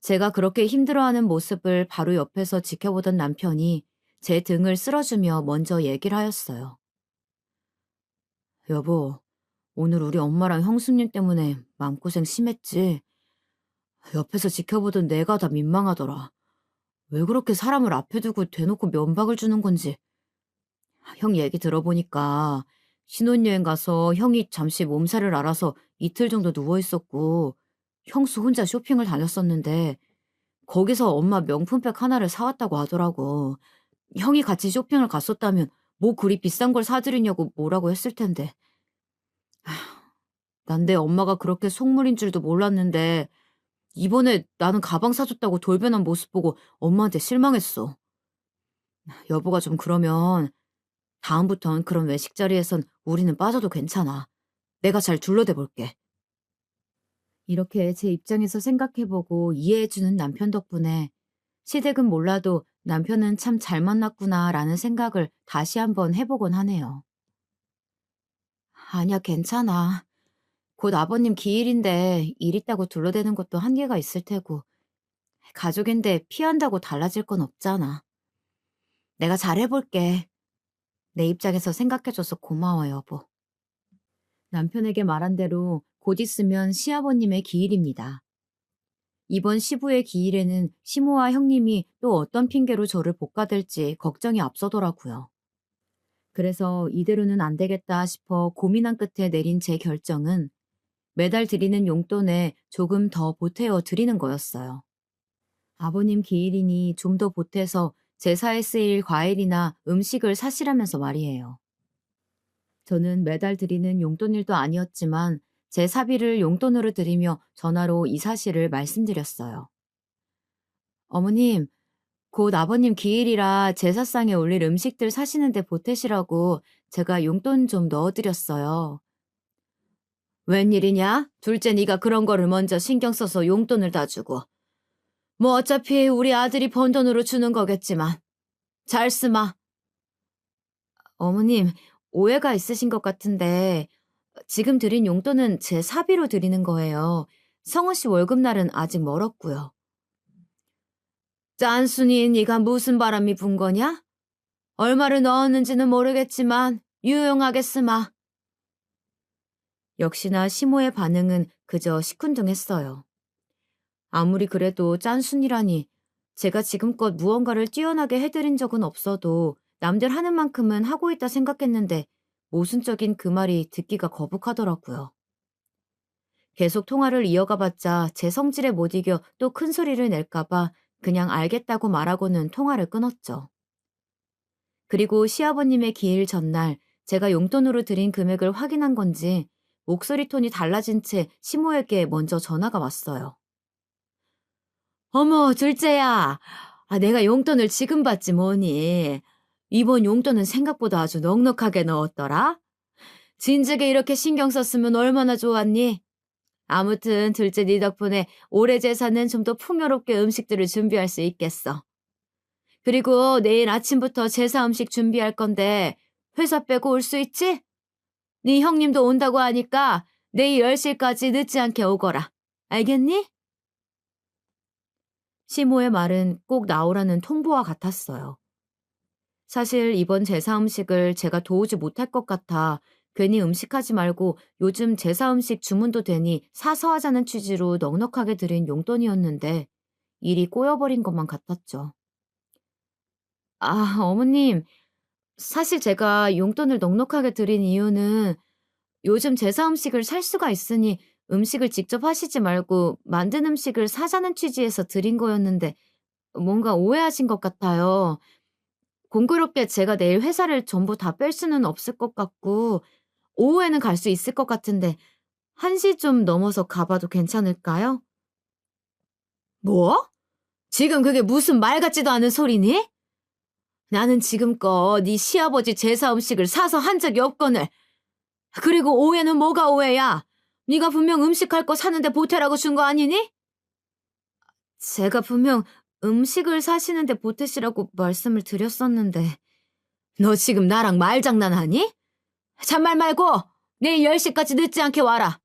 제가 그렇게 힘들어하는 모습을 바로 옆에서 지켜보던 남편이 제 등을 쓸어주며 먼저 얘기를 하였어요. 여보, 오늘 우리 엄마랑 형수님 때문에 마음고생 심했지? 옆에서 지켜보던 내가 다 민망하더라. 왜 그렇게 사람을 앞에 두고 대놓고 면박을 주는 건지. 형 얘기 들어보니까 신혼여행 가서 형이 잠시 몸살을 앓아서 이틀 정도 누워있었고 형수 혼자 쇼핑을 다녔었는데 거기서 엄마 명품백 하나를 사왔다고 하더라고. 형이 같이 쇼핑을 갔었다면 뭐 그리 비싼 걸 사드리냐고 뭐라고 했을 텐데. 난 내 엄마가 그렇게 속물인 줄도 몰랐는데 이번에 나는 가방 사줬다고 돌변한 모습 보고 엄마한테 실망했어. 여보가 좀 그러면 다음부턴 그런 외식 자리에선 우리는 빠져도 괜찮아. 내가 잘 둘러대 볼게. 이렇게 제 입장에서 생각해보고 이해해주는 남편 덕분에 시댁은 몰라도 남편은 참 잘 만났구나라는 생각을 다시 한번 해보곤 하네요. 아니야, 괜찮아. 곧 아버님 기일인데 일 있다고 둘러대는 것도 한계가 있을 테고 가족인데 피한다고 달라질 건 없잖아. 내가 잘해볼게. 내 입장에서 생각해줘서 고마워, 여보. 남편에게 말한 대로 곧 있으면 시아버님의 기일입니다. 이번 시부의 기일에는 시모와 형님이 또 어떤 핑계로 저를 볶아댈지 걱정이 앞서더라고요. 그래서 이대로는 안 되겠다 싶어 고민한 끝에 내린 제 결정은 매달 드리는 용돈에 조금 더 보태어 드리는 거였어요. 아버님 기일이니 좀 더 보태서 제사에 쓰일 과일이나 음식을 사시라면서 말이에요. 저는 매달 드리는 용돈일도 아니었지만 제 사비를 용돈으로 드리며 전화로 이 사실을 말씀드렸어요. 어머님, 곧 아버님 기일이라 제사상에 올릴 음식들 사시는데 보태시라고 제가 용돈 좀 넣어드렸어요. 웬일이냐? 둘째 네가 그런 거를 먼저 신경 써서 용돈을 다 주고. 뭐 어차피 우리 아들이 번 돈으로 주는 거겠지만. 잘 쓰마. 어머님, 오해가 있으신 것 같은데 지금 드린 용돈은 제 사비로 드리는 거예요. 성우 씨 월급날은 아직 멀었고요. 짠순이 네가 무슨 바람이 분 거냐? 얼마를 넣었는지는 모르겠지만 유용하게 쓰마. 역시나 시모의 반응은 그저 시큰둥했어요. 아무리 그래도 짠순이라니 제가 지금껏 무언가를 뛰어나게 해드린 적은 없어도 남들 하는 만큼은 하고 있다 생각했는데 모순적인 그 말이 듣기가 거북하더라고요. 계속 통화를 이어가봤자 제 성질에 못 이겨 또 큰 소리를 낼까봐 그냥 알겠다고 말하고는 통화를 끊었죠. 그리고 시아버님의 기일 전날 제가 용돈으로 드린 금액을 확인한 건지 목소리 톤이 달라진 채 시모에게 먼저 전화가 왔어요. 어머, 둘째야. 내가 용돈을 지금 받지 뭐니. 이번 용돈은 생각보다 아주 넉넉하게 넣었더라. 진즉에 이렇게 신경 썼으면 얼마나 좋았니? 아무튼 둘째 네 덕분에 올해 제사는 좀 더 풍요롭게 음식들을 준비할 수 있겠어. 그리고 내일 아침부터 제사 음식 준비할 건데 회사 빼고 올 수 있지? 네 형님도 온다고 하니까 내일 10시까지 늦지 않게 오거라. 알겠니? 시모의 말은 꼭 나오라는 통보와 같았어요. 사실 이번 제사 음식을 제가 도우지 못할 것 같아 괜히 음식하지 말고 요즘 제사 음식 주문도 되니 사서 하자는 취지로 넉넉하게 드린 용돈이었는데 일이 꼬여버린 것만 같았죠. 어머님, 사실 제가 용돈을 넉넉하게 드린 이유는 요즘 제사 음식을 살 수가 있으니 음식을 직접 하시지 말고 만든 음식을 사자는 취지에서 드린 거였는데 뭔가 오해하신 것 같아요. 공교롭게 제가 내일 회사를 전부 다 뺄 수는 없을 것 같고 오후에는 갈 수 있을 것 같은데 1시 좀 넘어서 가봐도 괜찮을까요? 뭐? 지금 그게 무슨 말 같지도 않은 소리니? 나는 지금껏 네 시아버지 제사 음식을 사서 한 적이 없거늘. 그리고 오해는 뭐가 오해야? 네가 분명 음식할 거 사는데 보태라고 준 거 아니니? 제가 분명 음식을 사시는데 보태시라고 말씀을 드렸었는데 너 지금 나랑 말장난하니? 잔말 말고 내일 10시까지 늦지 않게 와라.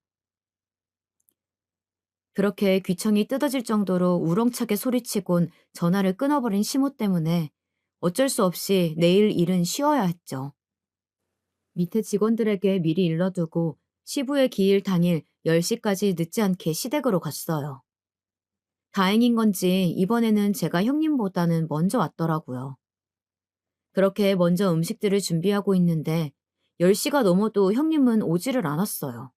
그렇게 귀청이 뜯어질 정도로 우렁차게 소리치곤 전화를 끊어버린 시모 때문에 어쩔 수 없이 내일 일은 쉬어야 했죠. 밑에 직원들에게 미리 일러두고 시부의 기일 당일 10시까지 늦지 않게 시댁으로 갔어요. 다행인 건지 이번에는 제가 형님보다는 먼저 왔더라고요. 그렇게 먼저 음식들을 준비하고 있는데 10시가 넘어도 형님은 오지를 않았어요.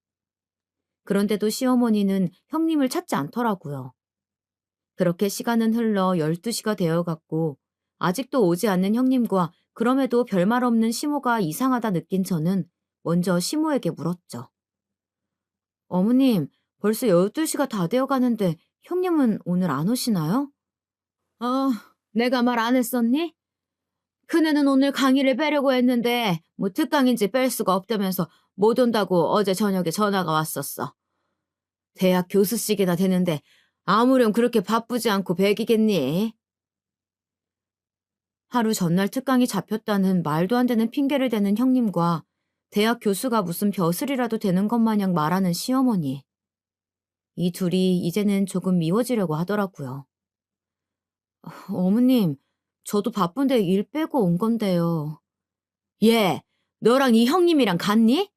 그런데도 시어머니는 형님을 찾지 않더라고요. 그렇게 시간은 흘러 12시가 되어갔고 아직도 오지 않는 형님과 그럼에도 별말 없는 시모가 이상하다 느낀 저는 먼저 시모에게 물었죠. 어머님, 벌써 12시가 다 되어가는데 형님은 오늘 안 오시나요? 내가 말 안 했었니? 큰애는 오늘 강의를 빼려고 했는데 뭐 특강인지 뺄 수가 없다면서 못 온다고 어제 저녁에 전화가 왔었어. 대학 교수직이나 되는데 아무렴 그렇게 바쁘지 않고 배기겠니? 하루 전날 특강이 잡혔다는 말도 안 되는 핑계를 대는 형님과 대학 교수가 무슨 벼슬이라도 되는 것 마냥 말하는 시어머니. 이 둘이 이제는 조금 미워지려고 하더라고요. 어머님, 저도 바쁜데 일 빼고 온 건데요. 얘, 너랑 네 형님이랑 같니?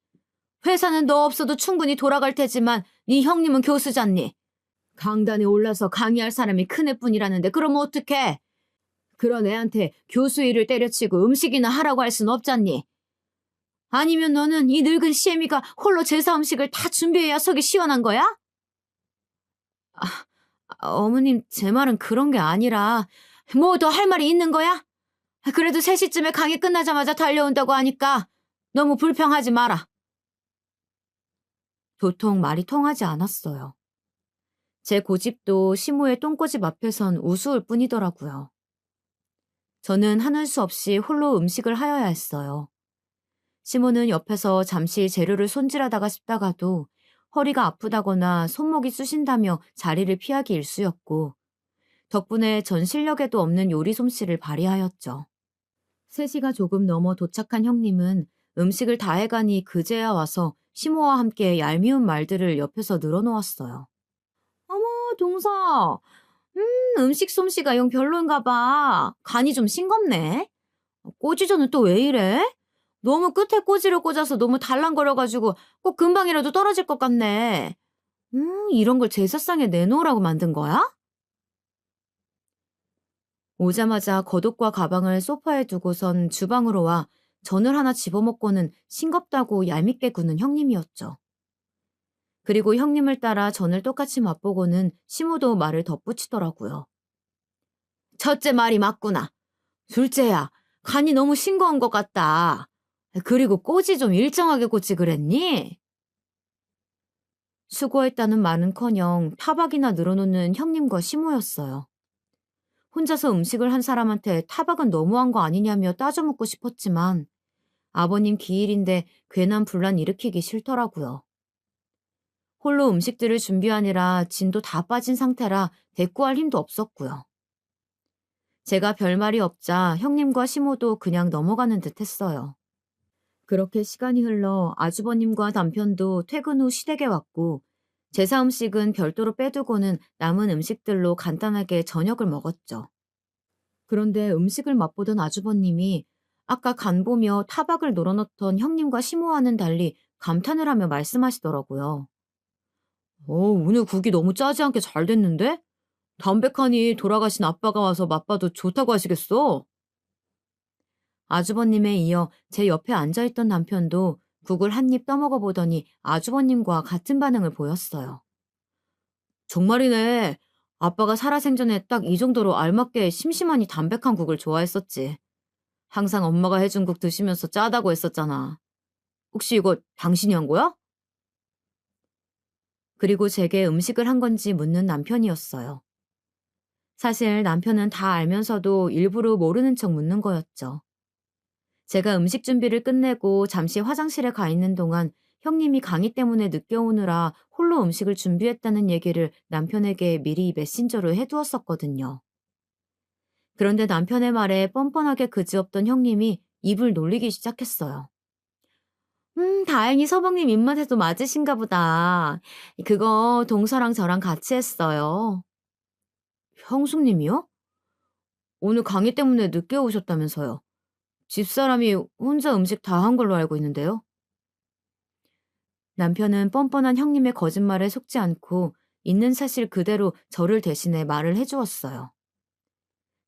회사는 너 없어도 충분히 돌아갈 테지만 네 형님은 교수잖니. 강단에 올라서 강의할 사람이 큰애뿐이라는데 그러면 어떡해? 그런 애한테 교수 일을 때려치고 음식이나 하라고 할 순 없잖니. 아니면 너는 이 늙은 시애미가 홀로 제사 음식을 다 준비해야 속이 시원한 거야? 어머님, 제 말은 그런 게 아니라 뭐 더 할 말이 있는 거야? 그래도 3시쯤에 강의 끝나자마자 달려온다고 하니까 너무 불평하지 마라. 도통 말이 통하지 않았어요. 제 고집도 시모의 똥꼬집 앞에선 우스울 뿐이더라고요. 저는 하는 수 없이 홀로 음식을 하여야 했어요. 시모는 옆에서 잠시 재료를 손질하다가 싶다가도 허리가 아프다거나 손목이 쑤신다며 자리를 피하기 일쑤였고 덕분에 전 실력에도 없는 요리 솜씨를 발휘하였죠. 3시가 조금 넘어 도착한 형님은 음식을 다 해가니 그제야 와서 시모와 함께 얄미운 말들을 옆에서 늘어놓았어요. 어머, 동서. 음식 솜씨가 영 별론가 봐. 간이 좀 싱겁네. 꼬지전은 또 왜 이래? 너무 끝에 꼬지를 꽂아서 너무 달랑거려가지고 꼭 금방이라도 떨어질 것 같네. 이런 걸 제사상에 내놓으라고 만든 거야? 오자마자 겉옷과 가방을 소파에 두고선 주방으로 와 전을 하나 집어먹고는 싱겁다고 얄밉게 구는 형님이었죠. 그리고 형님을 따라 전을 똑같이 맛보고는 시모도 말을 덧붙이더라고요. 첫째 말이 맞구나. 둘째야, 간이 너무 싱거운 것 같다. 그리고 꼬지 좀 일정하게 꽂지 그랬니? 수고했다는 말은커녕 타박이나 늘어놓는 형님과 시모였어요. 혼자서 음식을 한 사람한테 타박은 너무한 거 아니냐며 따져묻고 싶었지만 아버님 기일인데 괜한 분란 일으키기 싫더라고요. 홀로 음식들을 준비하느라 진도 다 빠진 상태라 대꾸할 힘도 없었고요. 제가 별말이 없자 형님과 시모도 그냥 넘어가는 듯 했어요. 그렇게 시간이 흘러 아주버님과 남편도 퇴근 후 시댁에 왔고 제사 음식은 별도로 빼두고는 남은 음식들로 간단하게 저녁을 먹었죠. 그런데 음식을 맛보던 아주버님이 아까 간 보며 타박을 놀아놓던 형님과 시모와는 달리 감탄을 하며 말씀하시더라고요. 오늘 국이 너무 짜지 않게 잘 됐는데? 담백하니 돌아가신 아빠가 와서 맛봐도 좋다고 하시겠어? 아주버님에 이어 제 옆에 앉아있던 남편도 국을 한 입 떠먹어 보더니 아주버님과 같은 반응을 보였어요. 정말이네. 아빠가 살아생전에 딱 이 정도로 알맞게 심심하니 담백한 국을 좋아했었지. 항상 엄마가 해준 국 드시면서 짜다고 했었잖아. 혹시 이거 당신이 한 거야? 그리고 제게 음식을 한 건지 묻는 남편이었어요. 사실 남편은 다 알면서도 일부러 모르는 척 묻는 거였죠. 제가 음식 준비를 끝내고 잠시 화장실에 가 있는 동안 형님이 강의 때문에 늦게 오느라 홀로 음식을 준비했다는 얘기를 남편에게 미리 메신저로 해두었었거든요. 그런데 남편의 말에 뻔뻔하게 그지없던 형님이 입을 놀리기 시작했어요. 다행히 서방님 입맛에도 맞으신가 보다. 그거 동서랑 저랑 같이 했어요. 형수님이요? 오늘 강의 때문에 늦게 오셨다면서요. 집사람이 혼자 음식 다 한 걸로 알고 있는데요. 남편은 뻔뻔한 형님의 거짓말에 속지 않고 있는 사실 그대로 저를 대신해 말을 해주었어요.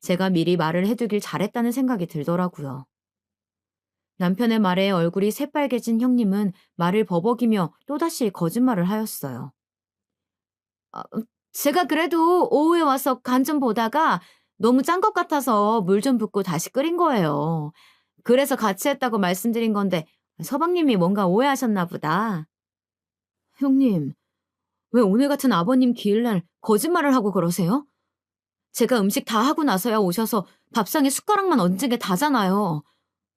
제가 미리 말을 해두길 잘했다는 생각이 들더라고요. 남편의 말에 얼굴이 새빨개진 형님은 말을 버벅이며 또다시 거짓말을 하였어요. 제가 그래도 오후에 와서 간 좀 보다가 너무 짠 것 같아서 물 좀 붓고 다시 끓인 거예요. 그래서 같이 했다고 말씀드린 건데 서방님이 뭔가 오해하셨나 보다. 형님, 왜 오늘 같은 아버님 기일날 거짓말을 하고 그러세요? 제가 음식 다 하고 나서야 오셔서 밥상에 숟가락만 얹은 게 다잖아요.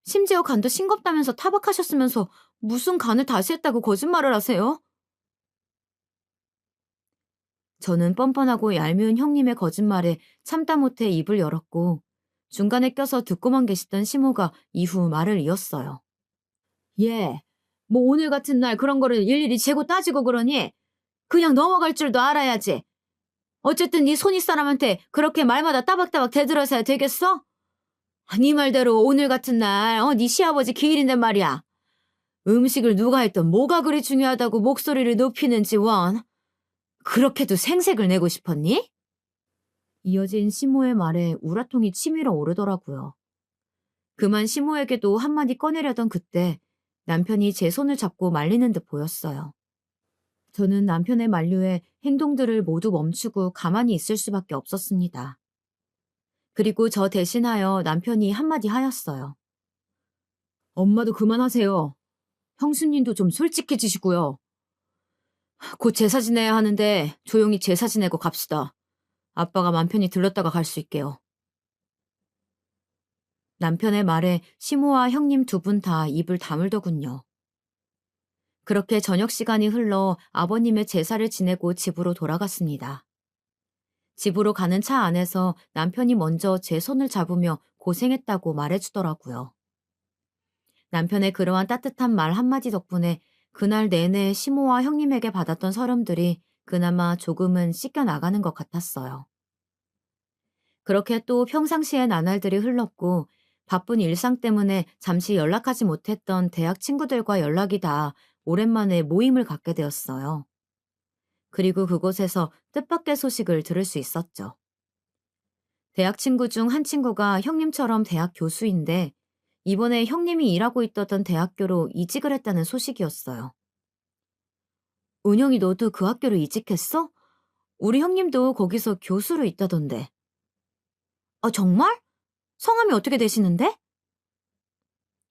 심지어 간도 싱겁다면서 타박하셨으면서 무슨 간을 다시 했다고 거짓말을 하세요? 저는 뻔뻔하고 얄미운 형님의 거짓말에 참다 못해 입을 열었고 중간에 껴서 듣고만 계시던 시모가 이후 말을 이었어요. 예, 뭐 오늘 같은 날 그런 거를 일일이 재고 따지고 그러니 그냥 넘어갈 줄도 알아야지. 어쨌든 네 손윗사람한테 그렇게 말마다 따박따박 대들어서야 되겠어? 네 말대로 오늘 같은 날, 네 시아버지 기일인데 말이야. 음식을 누가 했던 뭐가 그리 중요하다고 목소리를 높이는지 원. 그렇게도 생색을 내고 싶었니? 이어진 시모의 말에 우라통이 치밀어 오르더라고요. 그만 시모에게도 한마디 꺼내려던 그때 남편이 제 손을 잡고 말리는 듯 보였어요. 저는 남편의 만류에 행동들을 모두 멈추고 가만히 있을 수밖에 없었습니다. 그리고 저 대신하여 남편이 한마디 하였어요. 엄마도 그만하세요. 형수님도 좀 솔직해지시고요. 곧 제사 지내야 하는데 조용히 제사 지내고 갑시다. 아빠가 맘 편히 들렀다가 갈 수 있게요. 남편의 말에 시모와 형님 두 분 다 입을 다물더군요. 그렇게 저녁 시간이 흘러 아버님의 제사를 지내고 집으로 돌아갔습니다. 집으로 가는 차 안에서 남편이 먼저 제 손을 잡으며 고생했다고 말해주더라고요. 남편의 그러한 따뜻한 말 한마디 덕분에 그날 내내 시모와 형님에게 받았던 서름들이 그나마 조금은 씻겨 나가는 것 같았어요. 그렇게 또 평상시의 나날들이 흘렀고 바쁜 일상 때문에 잠시 연락하지 못했던 대학 친구들과 연락이 다 오랜만에 모임을 갖게 되었어요. 그리고 그곳에서 뜻밖의 소식을 들을 수 있었죠. 대학 친구 중 한 친구가 형님처럼 대학 교수인데 이번에 형님이 일하고 있던 대학교로 이직을 했다는 소식이었어요. 은영이 너도 그 학교로 이직했어? 우리 형님도 거기서 교수로 있다던데. 정말? 성함이 어떻게 되시는데?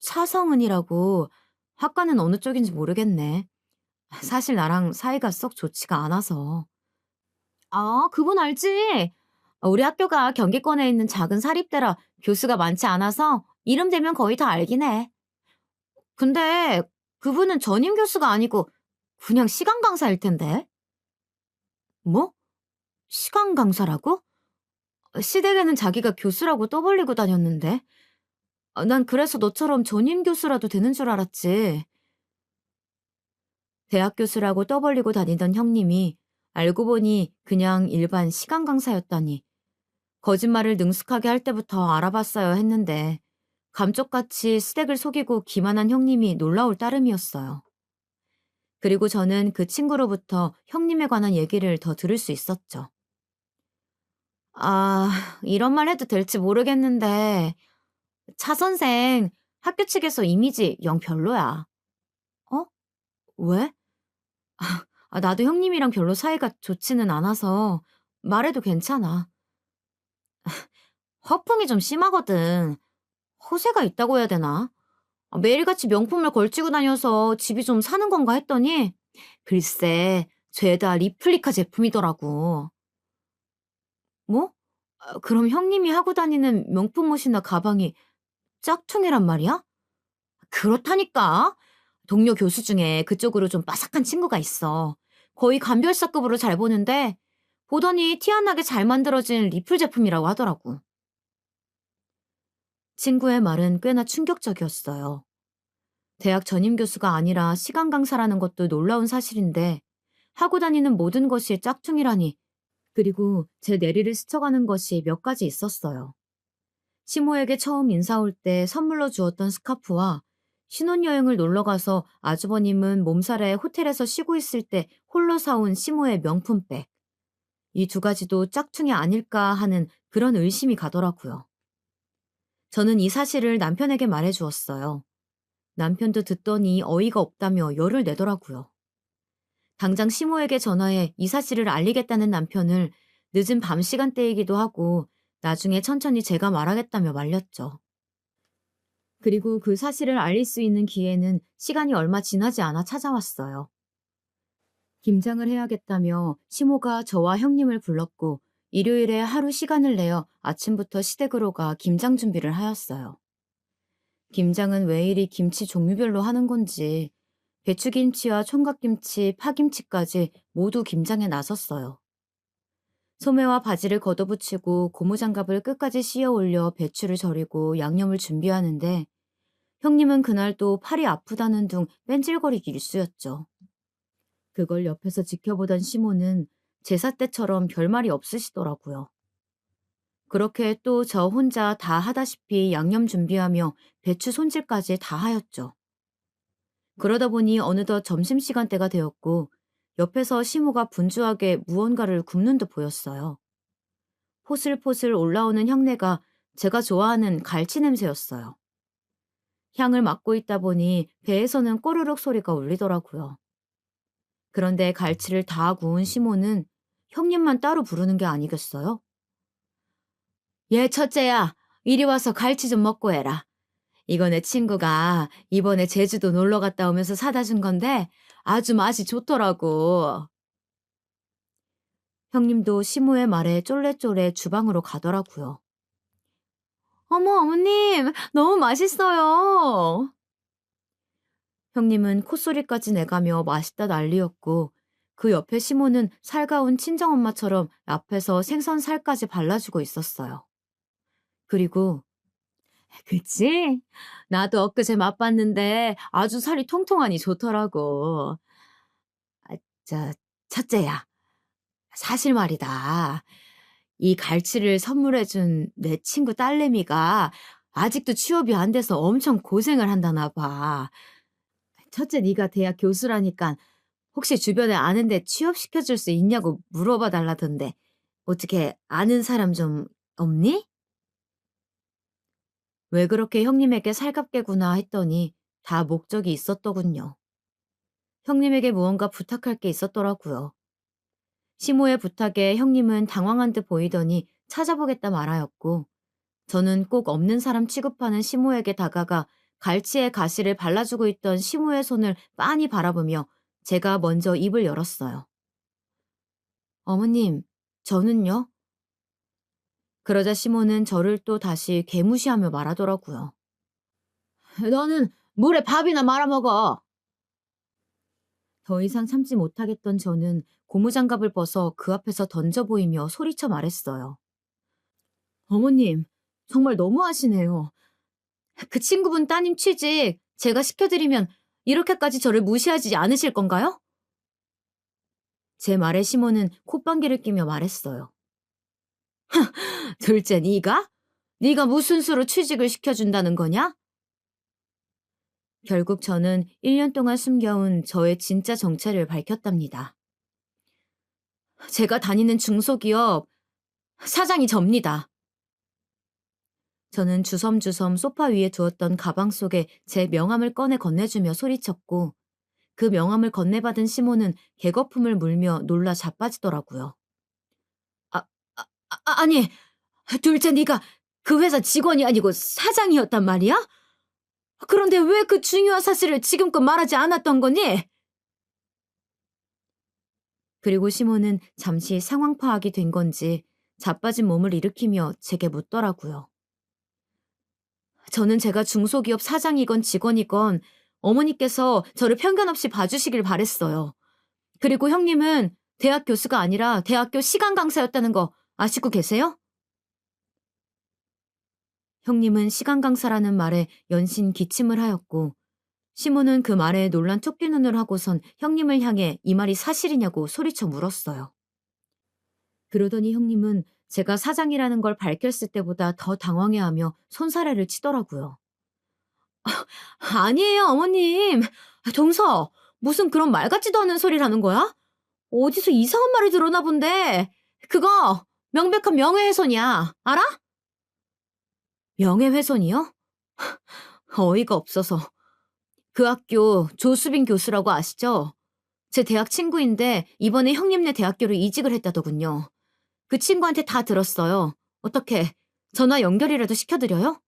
차성은이라고. 학과는 어느 쪽인지 모르겠네. 사실 나랑 사이가 썩 좋지가 않아서. 그분 알지? 우리 학교가 경기권에 있는 작은 사립대라 교수가 많지 않아서 이름 대면 거의 다 알긴 해. 근데 그분은 전임 교수가 아니고 그냥 시간 강사일 텐데. 뭐? 시간 강사라고? 시댁에는 자기가 교수라고 떠벌리고 다녔는데. 난 그래서 너처럼 전임 교수라도 되는 줄 알았지. 대학 교수라고 떠벌리고 다니던 형님이 알고 보니 그냥 일반 시간 강사였다니. 거짓말을 능숙하게 할 때부터 알아봤어야 했는데 감쪽같이 시댁을 속이고 기만한 형님이 놀라울 따름이었어요. 그리고 저는 그 친구로부터 형님에 관한 얘기를 더 들을 수 있었죠. 이런 말 해도 될지 모르겠는데 차 선생 학교 측에서 이미지 영 별로야. 어? 왜? 나도 형님이랑 별로 사이가 좋지는 않아서 말해도 괜찮아. 허풍이 좀 심하거든. 허세가 있다고 해야 되나? 매일같이 명품을 걸치고 다녀서 집이 좀 사는 건가 했더니 글쎄 죄다 리플리카 제품이더라고. 뭐? 그럼 형님이 하고 다니는 명품 옷이나 가방이 짝퉁이란 말이야? 그렇다니까. 동료 교수 중에 그쪽으로 좀 빠삭한 친구가 있어. 거의 감별사급으로 잘 보는데 보더니 티 안 나게 잘 만들어진 리플 제품이라고 하더라고. 친구의 말은 꽤나 충격적이었어요. 대학 전임 교수가 아니라 시간 강사라는 것도 놀라운 사실인데 하고 다니는 모든 것이 짝퉁이라니. 그리고 제 내리를 스쳐가는 것이 몇 가지 있었어요. 시모에게 처음 인사 올 때 선물로 주었던 스카프와 신혼여행을 놀러가서 아주버님은 몸살에 호텔에서 쉬고 있을 때 홀로 사온 시모의 명품백. 이 두 가지도 짝퉁이 아닐까 하는 그런 의심이 가더라고요. 저는 이 사실을 남편에게 말해 주었어요. 남편도 듣더니 어이가 없다며 열을 내더라고요. 당장 시모에게 전화해 이 사실을 알리겠다는 남편을 늦은 밤 시간대이기도 하고 나중에 천천히 제가 말하겠다며 말렸죠. 그리고 그 사실을 알릴 수 있는 기회는 시간이 얼마 지나지 않아 찾아왔어요. 김장을 해야겠다며 시모가 저와 형님을 불렀고 일요일에 하루 시간을 내어 아침부터 시댁으로 가 김장 준비를 하였어요. 김장은 왜 이리 김치 종류별로 하는 건지 배추김치와 총각김치, 파김치까지 모두 김장에 나섰어요. 소매와 바지를 걷어붙이고 고무장갑을 끝까지 씌어 올려 배추를 절이고 양념을 준비하는데 형님은 그날 또 팔이 아프다는 둥 뺀질거리기 일쑤였죠. 그걸 옆에서 지켜보던 시모는 제사 때처럼 별말이 없으시더라고요. 그렇게 또 저 혼자 다 하다시피 양념 준비하며 배추 손질까지 다 하였죠. 그러다 보니 어느덧 점심시간대가 되었고 옆에서 시모가 분주하게 무언가를 굽는 듯 보였어요. 포슬포슬 올라오는 향내가 제가 좋아하는 갈치 냄새였어요. 향을 맡고 있다 보니 배에서는 꼬르륵 소리가 울리더라고요. 그런데 갈치를 다 구운 시모는 형님만 따로 부르는 게 아니겠어요? 얘 첫째야, 이리 와서 갈치 좀 먹고 해라. 이거 내 친구가 이번에 제주도 놀러 갔다 오면서 사다 준 건데 아주 맛이 좋더라고. 형님도 시모의 말에 쫄래쫄래 주방으로 가더라고요. 어머, 어머님, 너무 맛있어요. 형님은 콧소리까지 내가며 맛있다 난리였고 그 옆에 시모는 살가운 친정엄마처럼 앞에서 생선살까지 발라주고 있었어요. 그리고 그치? 나도 엊그제 맛봤는데 아주 살이 통통하니 좋더라고. 아, 저, 첫째야. 사실 말이다. 이 갈치를 선물해준 내 친구 딸내미가 아직도 취업이 안 돼서 엄청 고생을 한다나 봐. 첫째 네가 대학 교수라니까 혹시 주변에 아는데 취업시켜줄 수 있냐고 물어봐 달라던데 어떻게 아는 사람 좀 없니? 왜 그렇게 형님에게 살갑게구나 했더니 다 목적이 있었더군요. 형님에게 무언가 부탁할 게 있었더라고요. 시모의 부탁에 형님은 당황한 듯 보이더니 찾아보겠다 말하였고 저는 꼭 없는 사람 취급하는 시모에게 다가가 갈치의 가시를 발라주고 있던 시모의 손을 빤히 바라보며 제가 먼저 입을 열었어요. 어머님, 저는요? 그러자 시모는 저를 또 다시 개무시하며 말하더라고요. 너는 물에 밥이나 말아먹어. 더 이상 참지 못하겠던 저는 고무장갑을 벗어 그 앞에서 던져 보이며 소리쳐 말했어요. 어머님, 정말 너무하시네요. 그 친구분 따님 취직 제가 시켜드리면 이렇게까지 저를 무시하지 않으실 건가요? 제 말에 시모는 콧방귀를 끼며 말했어요. 둘째 네가? 네가 무슨 수로 취직을 시켜준다는 거냐? 결국 저는 1년 동안 숨겨온 저의 진짜 정체를 밝혔답니다. 제가 다니는 중소기업 사장이 접니다. 저는 주섬주섬 소파 위에 두었던 가방 속에 제 명함을 꺼내 건네주며 소리쳤고 그 명함을 건네받은 시모는 개거품을 물며 놀라 자빠지더라고요. 아, 아니, 둘째 네가 그 회사 직원이 아니고 사장이었단 말이야? 그런데 왜 그 중요한 사실을 지금껏 말하지 않았던 거니? 그리고 시모는 잠시 상황 파악이 된 건지 자빠진 몸을 일으키며 제게 묻더라고요. 저는 제가 중소기업 사장이건 직원이건 어머니께서 저를 편견 없이 봐주시길 바랬어요. 그리고 형님은 대학 교수가 아니라 대학교 시간 강사였다는 거 아시고 계세요? 형님은 시간 강사라는 말에 연신 기침을 하였고 시모는 그 말에 놀란 토끼 눈을 하고선 형님을 향해 이 말이 사실이냐고 소리쳐 물었어요. 그러더니 형님은 제가 사장이라는 걸 밝혔을 때보다 더 당황해하며 손사래를 치더라고요. 아니에요, 어머님. 동서, 무슨 그런 말 같지도 않은 소리를 하는 거야? 어디서 이상한 말을 들었나 본데. 그거 명백한 명예훼손이야. 알아? 명예훼손이요? 어이가 없어서. 그 학교 조수빈 교수라고 아시죠? 제 대학 친구인데 이번에 형님네 대학교로 이직을 했다더군요. 그 친구한테 다 들었어요. 어떻게 전화 연결이라도 시켜드려요?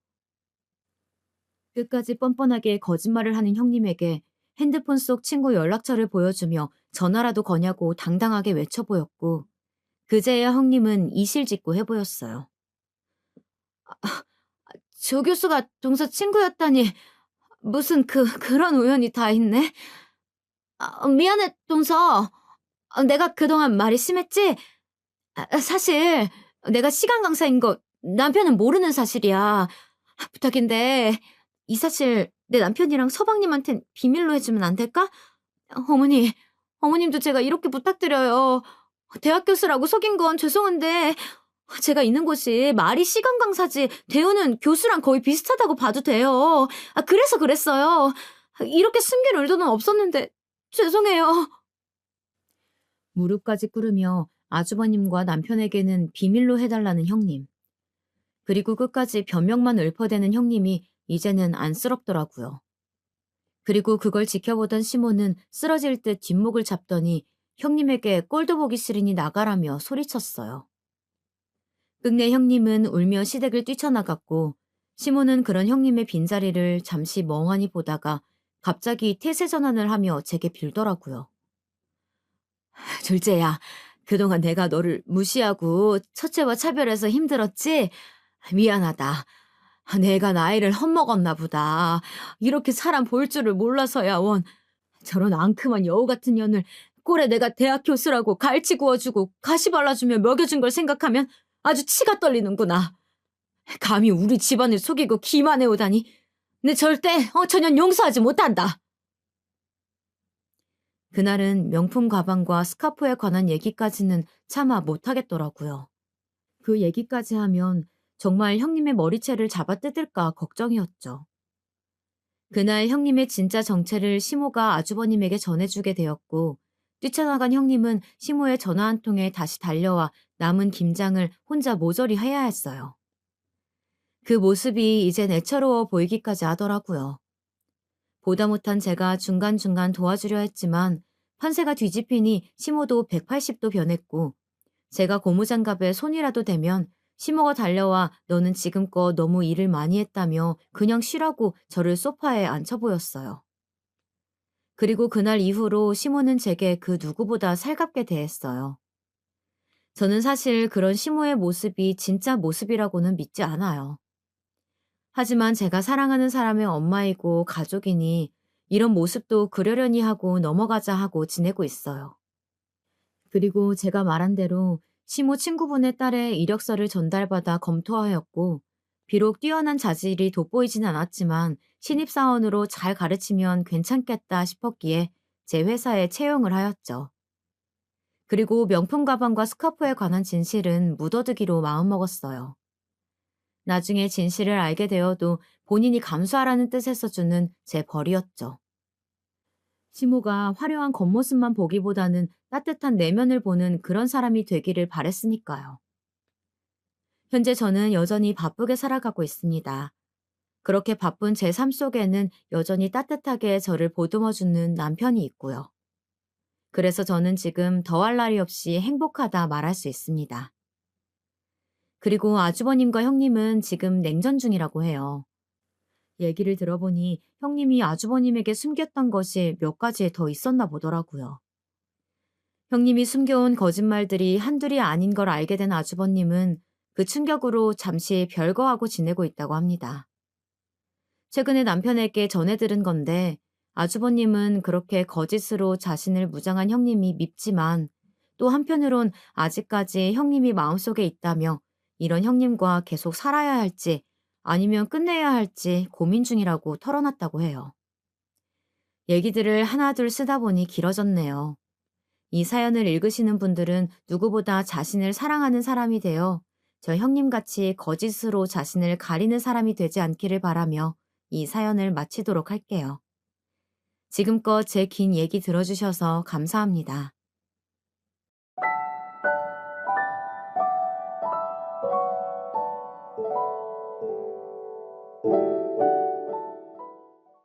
끝까지 뻔뻔하게 거짓말을 하는 형님에게 핸드폰 속 친구 연락처를 보여주며 전화라도 거냐고 당당하게 외쳐보였고 그제야 형님은 이실직고 해보였어요. 조 교수가 동서 친구였다니 무슨 그런 우연이 다 있네. 미안해 동서. 내가 그동안 말이 심했지? 사실 내가 시간 강사인 거 남편은 모르는 사실이야. 부탁인데 이 사실 내 남편이랑 서방님한텐 비밀로 해주면 안 될까? 어머님도 제가 이렇게 부탁드려요. 대학 교수라고 속인 건 죄송한데 제가 있는 곳이 말이 시간 강사지 대우는 교수랑 거의 비슷하다고 봐도 돼요. 그래서 그랬어요. 이렇게 숨길 의도는 없었는데 죄송해요. 무릎까지 꿇으며 아주버님과 남편에게는 비밀로 해달라는 형님. 그리고 끝까지 변명만 읊어대는 형님이 이제는 안쓰럽더라고요. 그리고 그걸 지켜보던 시몬은 쓰러질 듯 뒷목을 잡더니 형님에게 꼴도 보기 싫으니 나가라며 소리쳤어요. 끝내 형님은 울며 시댁을 뛰쳐나갔고 시몬은 그런 형님의 빈자리를 잠시 멍하니 보다가 갑자기 태세 전환을 하며 제게 빌더라고요. 둘째야, 그동안 내가 너를 무시하고 첫째와 차별해서 힘들었지? 미안하다. 내가 나이를 헛먹었나 보다. 이렇게 사람 볼 줄을 몰라서야 원. 저런 앙큼한 여우 같은 년을 꼴에 내가 대학 교수라고 갈치 구워주고 가시 발라주며 먹여준 걸 생각하면 아주 치가 떨리는구나. 감히 우리 집안을 속이고 기만해오다니. 내 절대 전혀 용서하지 못한다. 그날은 명품 가방과 스카프에 관한 얘기까지는 차마 못하겠더라고요. 그 얘기까지 하면 정말 형님의 머리채를 잡아뜯을까 걱정이었죠. 그날 형님의 진짜 정체를 시모가 아주버님에게 전해주게 되었고 뛰쳐나간 형님은 시모의 전화 한 통에 다시 달려와 남은 김장을 혼자 모조리 해야 했어요. 그 모습이 이젠 애처로워 보이기까지 하더라고요. 보다 못한 제가 중간중간 도와주려 했지만 판세가 뒤집히니 시모도 180도 변했고 제가 고무장갑에 손이라도 대면 시모가 달려와 너는 지금껏 너무 일을 많이 했다며 그냥 쉬라고 저를 소파에 앉혀 보였어요. 그리고 그날 이후로 시모는 제게 그 누구보다 살갑게 대했어요. 저는 사실 그런 시모의 모습이 진짜 모습이라고는 믿지 않아요. 하지만 제가 사랑하는 사람의 엄마이고 가족이니 이런 모습도 그러려니 하고 넘어가자 하고 지내고 있어요. 그리고 제가 말한 대로 시모 친구분의 딸의 이력서를 전달받아 검토하였고 비록 뛰어난 자질이 돋보이진 않았지만 신입사원으로 잘 가르치면 괜찮겠다 싶었기에 제 회사에 채용을 하였죠. 그리고 명품 가방과 스카프에 관한 진실은 묻어두기로 마음먹었어요. 나중에 진실을 알게 되어도 본인이 감수하라는 뜻에서 주는 제 벌이었죠. 시모가 화려한 겉모습만 보기보다는 따뜻한 내면을 보는 그런 사람이 되기를 바랬으니까요. 현재 저는 여전히 바쁘게 살아가고 있습니다. 그렇게 바쁜 제 삶 속에는 여전히 따뜻하게 저를 보듬어주는 남편이 있고요. 그래서 저는 지금 더할 나위 없이 행복하다 말할 수 있습니다. 그리고 아주버님과 형님은 지금 냉전 중이라고 해요. 얘기를 들어보니 형님이 아주버님에게 숨겼던 것이 몇 가지 더 있었나 보더라고요. 형님이 숨겨온 거짓말들이 한둘이 아닌 걸 알게 된 아주버님은 그 충격으로 잠시 별거하고 지내고 있다고 합니다. 최근에 남편에게 전해 들은 건데 아주버님은 그렇게 거짓으로 자신을 무장한 형님이 밉지만 또 한편으론 아직까지 형님이 마음속에 있다며 이런 형님과 계속 살아야 할지 아니면 끝내야 할지 고민 중이라고 털어놨다고 해요. 얘기들을 하나둘 쓰다 보니 길어졌네요. 이 사연을 읽으시는 분들은 누구보다 자신을 사랑하는 사람이 되어 저 형님같이 거짓으로 자신을 가리는 사람이 되지 않기를 바라며 이 사연을 마치도록 할게요. 지금껏 제 긴 얘기 들어주셔서 감사합니다.